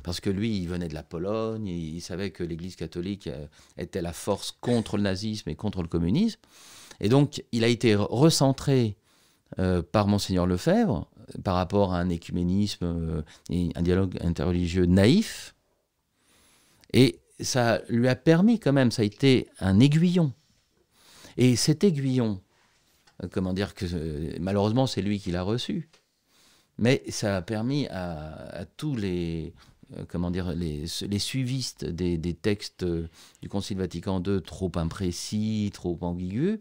parce que lui, il venait de la Pologne, il savait que l'Église catholique était la force contre le nazisme et contre le communisme, et donc il a été recentré par Monseigneur Lefebvre par rapport à un écuménisme et un dialogue interreligieux naïf, et ça lui a permis quand même, ça a été un aiguillon. Et cet aiguillon, comment dire que malheureusement c'est lui qui l'a reçu, mais ça a permis à tous les les suivistes des textes du Concile Vatican II trop imprécis, trop ambigus,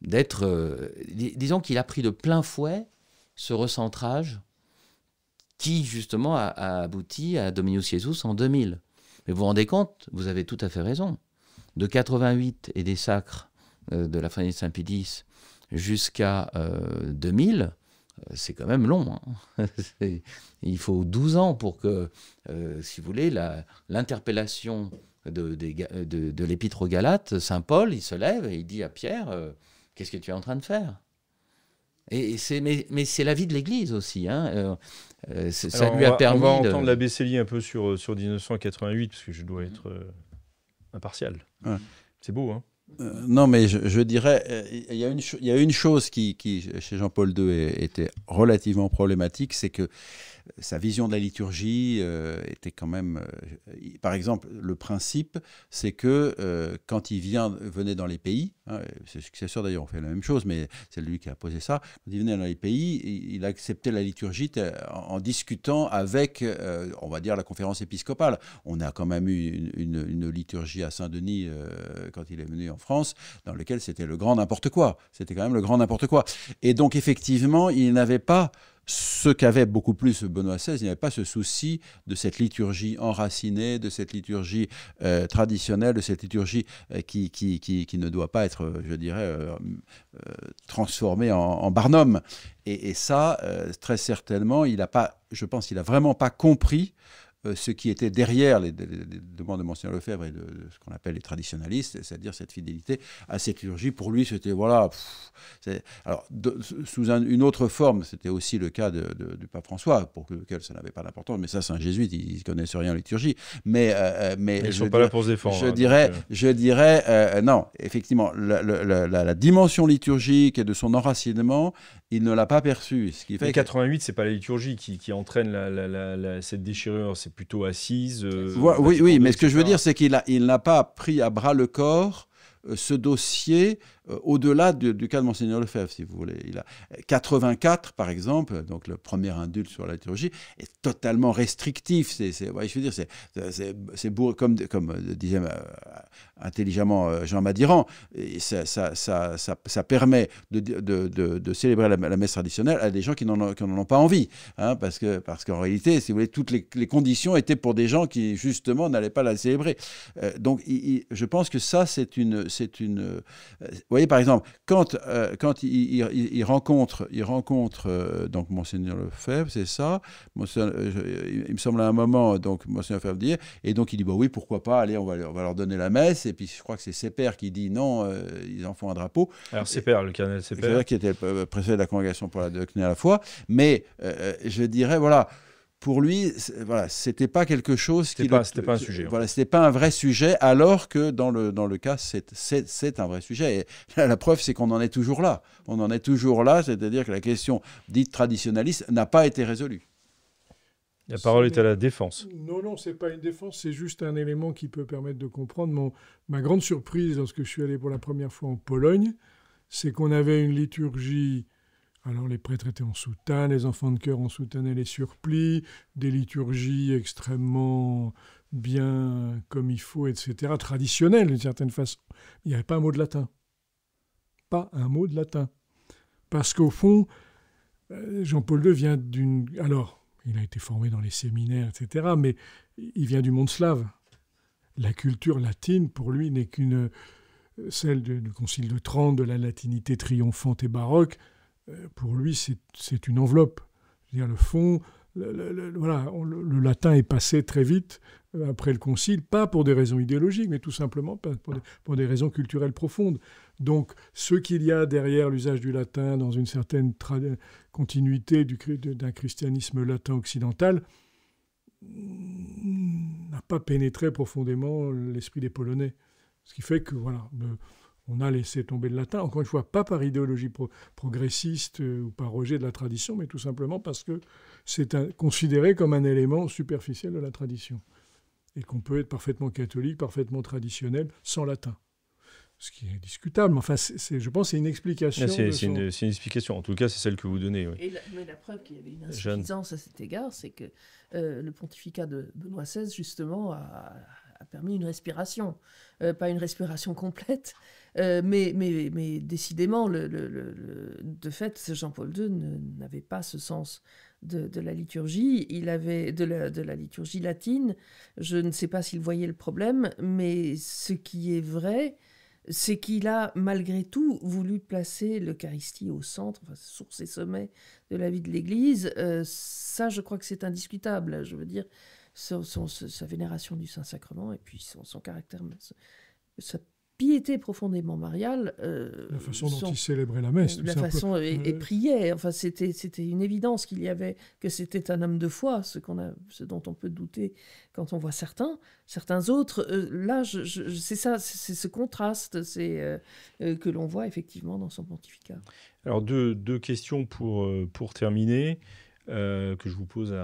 d'être, disons qu'il a pris de plein fouet ce recentrage qui justement a abouti à Dominus Iesus en 2000. Mais vous vous rendez compte, vous avez tout à fait raison, de 88 et des sacres de la fin de Saint-Pie X jusqu'à 2000, c'est quand même long. Hein. Il faut 12 ans pour que, si vous voulez, l'interpellation de l'épître aux Galates, Saint Paul, il se lève et il dit à Pierre, qu'est-ce que tu es en train de faire ? Mais c'est la vie de l'Église aussi. Hein. Ça lui a permis. On va entendre l'abbé Célie un peu sur 1988, parce que je dois être impartial. Ouais. C'est beau, hein. Non, mais je dirais, il y a une chose qui chez Jean-Paul II, était relativement problématique, c'est que sa vision de la liturgie était quand même... par exemple, le principe, c'est que quand il venait dans les pays, hein, ses successeurs d'ailleurs ont fait la même chose, mais c'est lui qui a posé ça, quand il venait dans les pays, il acceptait la liturgie en discutant avec, on va dire, la conférence épiscopale. On a quand même eu une liturgie à Saint-Denis quand il est venu en France, dans lequel c'était le grand n'importe quoi. C'était quand même le grand n'importe quoi. Et donc, effectivement, il n'avait pas ce qu'avait beaucoup plus Benoît XVI, il n'y avait pas ce souci de cette liturgie enracinée, de cette liturgie traditionnelle, de cette liturgie qui ne doit pas être, je dirais, transformée en barnum. Et ça, très certainement, je pense qu'il n'a vraiment pas compris ce qui était derrière les demandes de Monseigneur Lefebvre et de ce qu'on appelle les traditionalistes, c'est-à-dire cette fidélité à cette liturgie. Pour lui, c'était, voilà... Alors, sous une autre forme, c'était aussi le cas du pape François, pour lequel ça n'avait pas d'importance, mais ça, c'est un jésuite, il ne connaissait rien en liturgie. Mais ils ne sont pas là pour se défendre. Je dirais non, effectivement, la dimension liturgique et de son enracinement, il ne l'a pas perçu. Ce qui fait 88, c'est pas la liturgie qui entraîne cette déchirure, c'est plutôt Assise. Oui, mais ce que je veux dire, c'est qu'il n'a pas pris à bras le corps ce dossier au-delà du cas de Monseigneur Lefebvre, si vous voulez. 84, par exemple, donc le premier indult sur la liturgie, est totalement restrictif. Je veux dire, c'est comme disait intelligemment Jean Madiran, et ça permet de célébrer la messe traditionnelle à des gens qui n'en ont pas envie, hein, parce qu'en réalité, si vous voulez, toutes les conditions étaient pour des gens qui justement n'allaient pas la célébrer. Donc, je pense que ça, c'est une vous voyez, par exemple, quand il rencontre donc Monseigneur Lefebvre, c'est ça. Il me semble à un moment, donc Monseigneur Lefebvre dit, et donc il dit, bah oui, pourquoi pas, allez, on va leur donner la messe. Et puis je crois que c'est Sepper qui dit non, ils en font un drapeau. Alors Sepper, le cardinal Sepper, qui était le président de la congrégation pour la doctrine à la foi. Mais je dirais, voilà. Pour lui, voilà, c'était pas quelque chose c'était pas un sujet. Voilà, c'était pas un vrai sujet, alors que dans le cas, c'est un vrai sujet. Et la preuve, c'est qu'on en est toujours là. On en est toujours là, c'est-à-dire que la question dite traditionnaliste n'a pas été résolue. La parole est à la défense. Non, c'est pas une défense, c'est juste un élément qui peut permettre de comprendre. Ma grande surprise lorsque je suis allé pour la première fois en Pologne, c'est qu'on avait une liturgie. Alors les prêtres étaient en soutane, les enfants de chœur en soutane et les surplis, des liturgies extrêmement bien comme il faut, etc., traditionnelles d'une certaine façon. Il n'y avait pas un mot de latin. Pas un mot de latin. Parce qu'au fond, Jean-Paul II vient d'une... Alors, il a été formé dans les séminaires, etc., mais il vient du monde slave. la culture latine, pour lui, n'est qu'une... celle du Concile de Trente, de la latinité triomphante et baroque, pour lui, c'est une enveloppe. C'est-à-dire, le fond, le latin est passé très vite après le Concile, pas pour des raisons idéologiques, mais tout simplement pour des raisons culturelles profondes. Donc, ce qu'il y a derrière l'usage du latin dans une certaine continuité d'un christianisme latin occidental n'a pas pénétré profondément l'esprit des Polonais. Ce qui fait que, voilà, on a laissé tomber le latin, encore une fois, pas par idéologie progressiste ou par rejet de la tradition, mais tout simplement parce que c'est considéré comme un élément superficiel de la tradition. Et qu'on peut être parfaitement catholique, parfaitement traditionnel, sans latin. Ce qui est discutable. Enfin, je pense que c'est une explication. C'est une explication. En tout cas, c'est celle que vous donnez. Oui. Mais la preuve qu'il y avait une insuffisance à cet égard, c'est que le pontificat de Benoît XVI, justement, a permis une respiration. Pas une respiration complète, mais décidément, de fait, Jean-Paul II n'avait pas ce sens de la liturgie. Il avait de la liturgie latine. Je ne sais pas s'il voyait le problème, mais ce qui est vrai, c'est qu'il a malgré tout voulu placer l'Eucharistie au centre, enfin, sur ses sommets de la vie de l'Église. Ça, je crois que c'est indiscutable. Je veux dire, sa vénération du Saint-Sacrement et puis son caractère, sa piété profondément mariale. La façon dont il célébrait la messe. La façon et priait. Enfin, c'était une évidence que c'était un homme de foi, ce dont on peut douter quand on voit certains autres. Là, c'est ça, c'est ce contraste que l'on voit effectivement dans son pontificat. Alors, deux questions pour terminer. Que je vous pose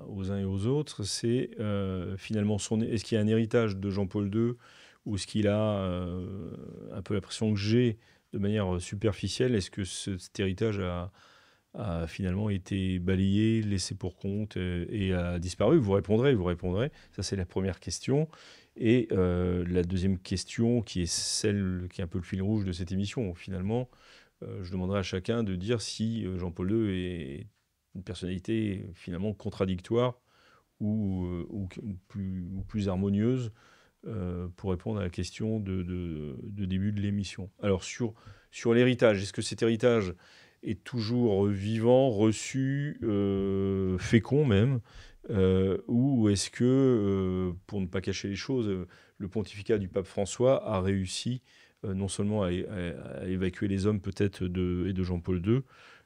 aux uns et aux autres, c'est finalement, est-ce qu'il y a un héritage de Jean-Paul II ou est-ce qu'il a un peu l'impression que j'ai de manière superficielle, est-ce que cet héritage a finalement été balayé, laissé pour compte et a disparu? Vous répondrez. Ça, c'est la première question. Et la deuxième question, qui est celle qui est un peu le fil rouge de cette émission, finalement, je demanderai à chacun de dire si Jean-Paul II est une personnalité finalement contradictoire ou plus harmonieuse pour répondre à la question de début de l'émission. Alors sur l'héritage, est-ce que cet héritage est toujours vivant, reçu, fécond même, ou est-ce que, pour ne pas cacher les choses, le pontificat du pape François a réussi non seulement à évacuer les hommes peut-être et de Jean-Paul II,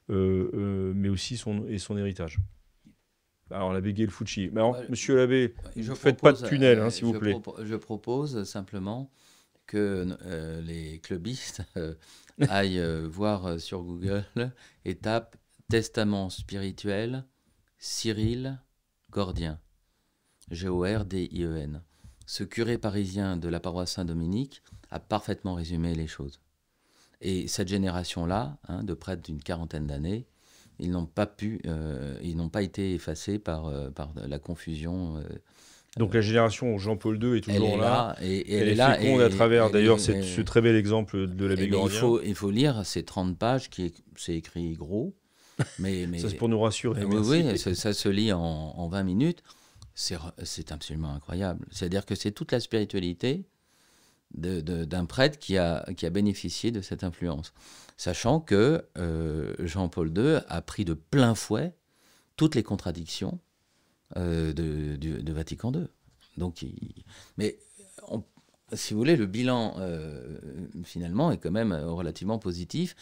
mais aussi son héritage. Alors, l'abbé Guelfucci. Mais alors, monsieur l'abbé, ne faites pas de tunnel, s'il vous plaît. Je propose simplement que les clubistes aillent voir sur Google et tapent « Testament spirituel Cyril Gordien ». G-O-R-D-I-E-N. Ce curé parisien de la paroisse Saint-Dominique a parfaitement résumé les choses. Et cette génération-là, de près d'une quarantaine d'années, ils n'ont pas été effacés par la confusion. Donc la génération Jean-Paul II est toujours là. Elle est là. Féconde à travers, d'ailleurs, ce très bel exemple de l'abbé Gordien. Il faut lire ces 30 pages, c'est écrit gros. Mais ça, c'est pour nous rassurer. Oui, ça se lit en 20 minutes. C'est absolument incroyable. C'est-à-dire que c'est toute la spiritualité d'un prêtre qui a bénéficié de cette influence. Sachant que Jean-Paul II a pris de plein fouet toutes les contradictions de Vatican II. Donc, mais si vous voulez, le bilan finalement est quand même relativement positif,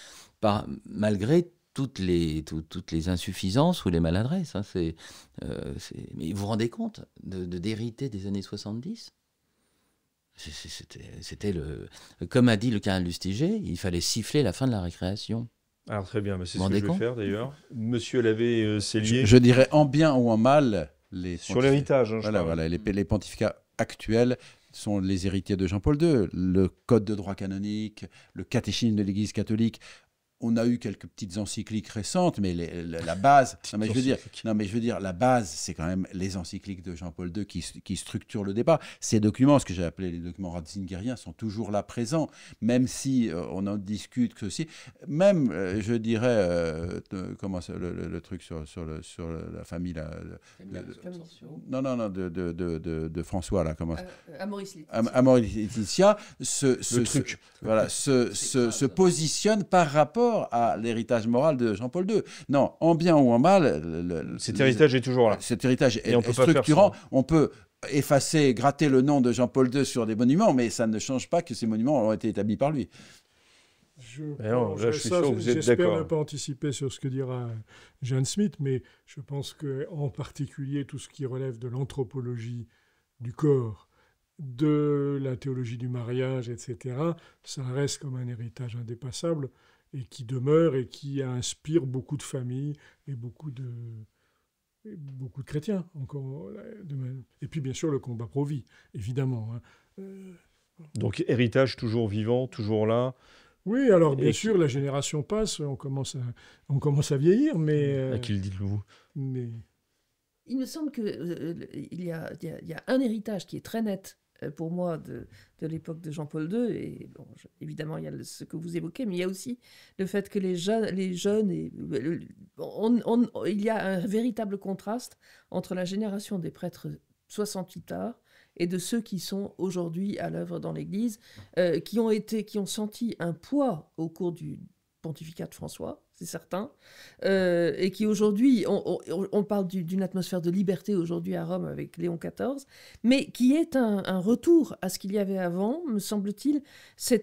malgré toutes les insuffisances ou les maladresses. Mais vous vous rendez compte d'hériter des années 70 ? C'était comme a dit le cardinal Lustiger, il fallait siffler la fin de la récréation. Alors très bien, c'est ce que je vais faire d'ailleurs. Monsieur l'abbé Sellier. Je dirais en bien ou en mal. Sur l'héritage. Les pontificats actuels sont les héritiers de Jean-Paul II. Le Code de droit canonique, le catéchisme de l'Église catholique On a eu quelques petites encycliques récentes, mais la base, non, mais je veux dire, la base, c'est quand même les encycliques de Jean-Paul II qui structurent le débat. Ces documents, ce que j'ai appelé les documents ratzingeriens, sont toujours là présents, même si on en discute que ceci. Même, je dirais, comment le truc sur la famille là, de François là, comment Amoris Laetitia, se positionne par rapport à l'héritage moral de Jean-Paul II. Non, en bien ou en mal... Cet héritage est toujours là. Cet héritage est structurant. On peut effacer, gratter le nom de Jean-Paul II sur des monuments, mais ça ne change pas que ces monuments ont été établis par lui. Je suis sûr que vous êtes d'accord. J'espère ne pas anticiper sur ce que dira Jeanne Smith, mais je pense qu'en particulier, tout ce qui relève de l'anthropologie du corps, de la théologie du mariage, etc., ça reste comme un héritage indépassable et qui demeure et qui inspire beaucoup de familles et beaucoup de chrétiens. Et puis, bien sûr, le combat pro-vie, évidemment. Donc, héritage toujours vivant, toujours là. Oui, alors, bien sûr, la génération passe, on commence à vieillir, mais... À qui le dites-vous ? Mais... Il me semble qu'il y a un héritage qui est très net pour moi de l'époque de Jean-Paul II, et bon, évidemment il y a ce que vous évoquez, mais il y a aussi le fait que les jeunes il y a un véritable contraste entre la génération des prêtres 68ards et de ceux qui sont aujourd'hui à l'œuvre dans l'Église, qui ont senti un poids au cours du pontificat de François, c'est certain, et qui aujourd'hui, on parle d'une atmosphère de liberté aujourd'hui à Rome avec Léon XIV, mais qui est un retour à ce qu'il y avait avant, me semble-t-il, ce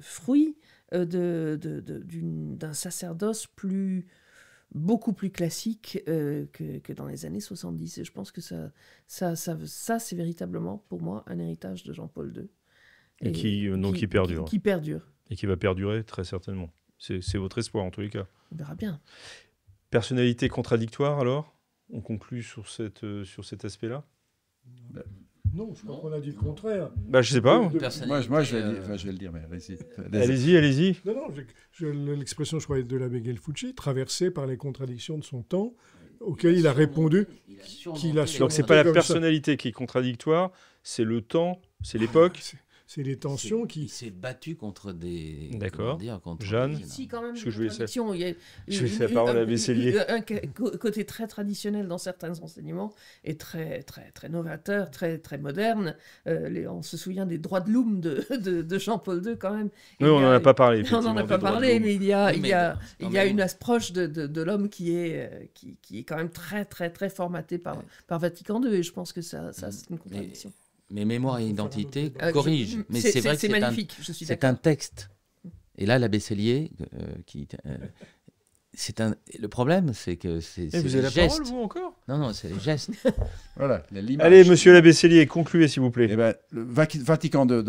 fruit d'un sacerdoce beaucoup plus classique que dans les années 70. Et je pense que ça c'est véritablement, pour moi, un héritage de Jean-Paul II. Et qui perdure. Qui perdure. Et qui va perdurer, très certainement. C'est votre espoir, en tous les cas. On verra bien. Personnalité contradictoire, alors ? On conclut sur cet aspect-là ? Non, je crois qu'on a dit le contraire. Je sais pas. Moi, je vais le dire, mais allez-y. Allez-y. Non, l'expression, je crois, de l'abbé Gelfucci, traversée par les contradictions de son temps, auxquelles il a répondu. Donc, c'est pas la personnalité qui est contradictoire, c'est le temps, c'est l'époque. C'est les tensions qui... Il s'est battu contre des... D'accord. Contre Jeanne, si, quand même, je vais laisser la parole à Besselier. Un côté très traditionnel dans certains enseignements et très, très, très novateur, très, très moderne. On se souvient des droits de l'homme de Jean-Paul II, quand même. Oui, on n'en a pas parlé. On n'en a pas parlé, mais il y a une approche de l'homme qui est quand même très, très, très formatée par Vatican II. Et je pense que ça c'est une contradiction. Mais Mémoire et Identité corrige. Mais c'est vrai que c'est magnifique, je suis d'accord. C'est un texte. Et là, l'abbé Besselier, le problème, c'est que c'est vous avez la parole, vous, encore ? Non, c'est les gestes. Voilà, allez, monsieur l'abbé Besselier, concluez, s'il vous plaît. Vatican II,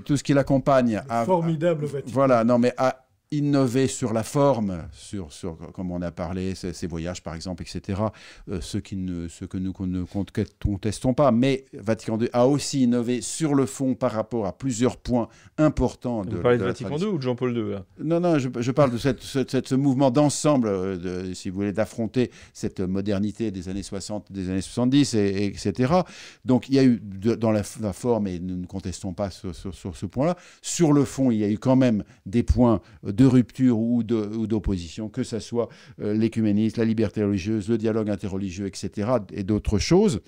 tout ce qui l'accompagne... Formidable Vatican. Voilà, non, mais innover sur la forme, comme on a parlé, ces voyages par exemple, etc., ce que nous ne contestons pas, mais Vatican II a aussi innové sur le fond par rapport à plusieurs points importants. Vous parlez de Vatican II ou de Jean-Paul II là ? Non, je parle de ce mouvement d'ensemble, si vous voulez, d'affronter cette modernité des années 60, des années 70, etc. Donc il y a eu, dans la forme, et nous ne contestons pas sur ce point-là, sur le fond, il y a eu quand même des points de rupture ou d'opposition, que ce soit l'écuménisme, la liberté religieuse, le dialogue interreligieux, etc., et d'autres choses.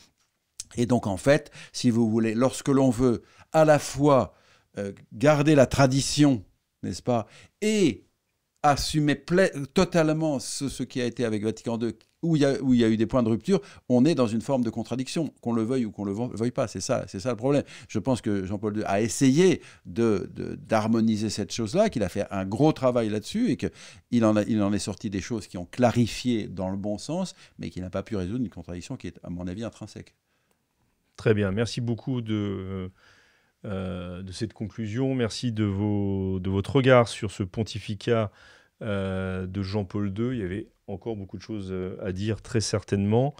Et donc, en fait, si vous voulez, lorsque l'on veut à la fois garder la tradition, n'est-ce pas, et assumer totalement ce qui a été avec Vatican II, où il y a eu des points de rupture, on est dans une forme de contradiction, qu'on le veuille ou qu'on ne le veuille pas. C'est ça le problème. Je pense que Jean-Paul II a essayé d'harmoniser cette chose-là, qu'il a fait un gros travail là-dessus et qu'il en est sorti des choses qui ont clarifié dans le bon sens, mais qu'il n'a pas pu résoudre une contradiction qui est, à mon avis, intrinsèque. Très bien. Merci beaucoup de cette conclusion. Merci de votre regard sur ce pontificat de Jean-Paul II. Il y avait encore beaucoup de choses à dire, très certainement.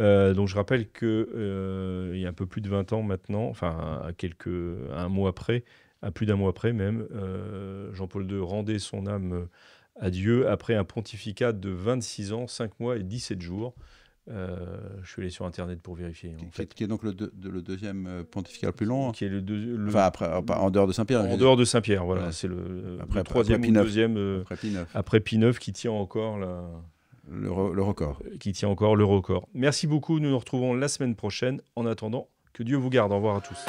Donc je rappelle qu'il y a un peu plus de 20 ans maintenant, enfin un mois après, à plus d'un mois près même, Jean-Paul II rendait son âme à Dieu après un pontificat de 26 ans, 5 mois et 17 jours. Je suis allé sur Internet pour vérifier. Qui est donc le deuxième pontificat le plus long. Qui est Enfin, après, en dehors de Saint-Pierre. En dehors de Saint-Pierre, voilà. Ouais. C'est le troisième ou le deuxième. Après Pie IX qui tient encore le record. Qui tient encore le record. Merci beaucoup. Nous nous retrouvons la semaine prochaine. En attendant, que Dieu vous garde. Au revoir à tous.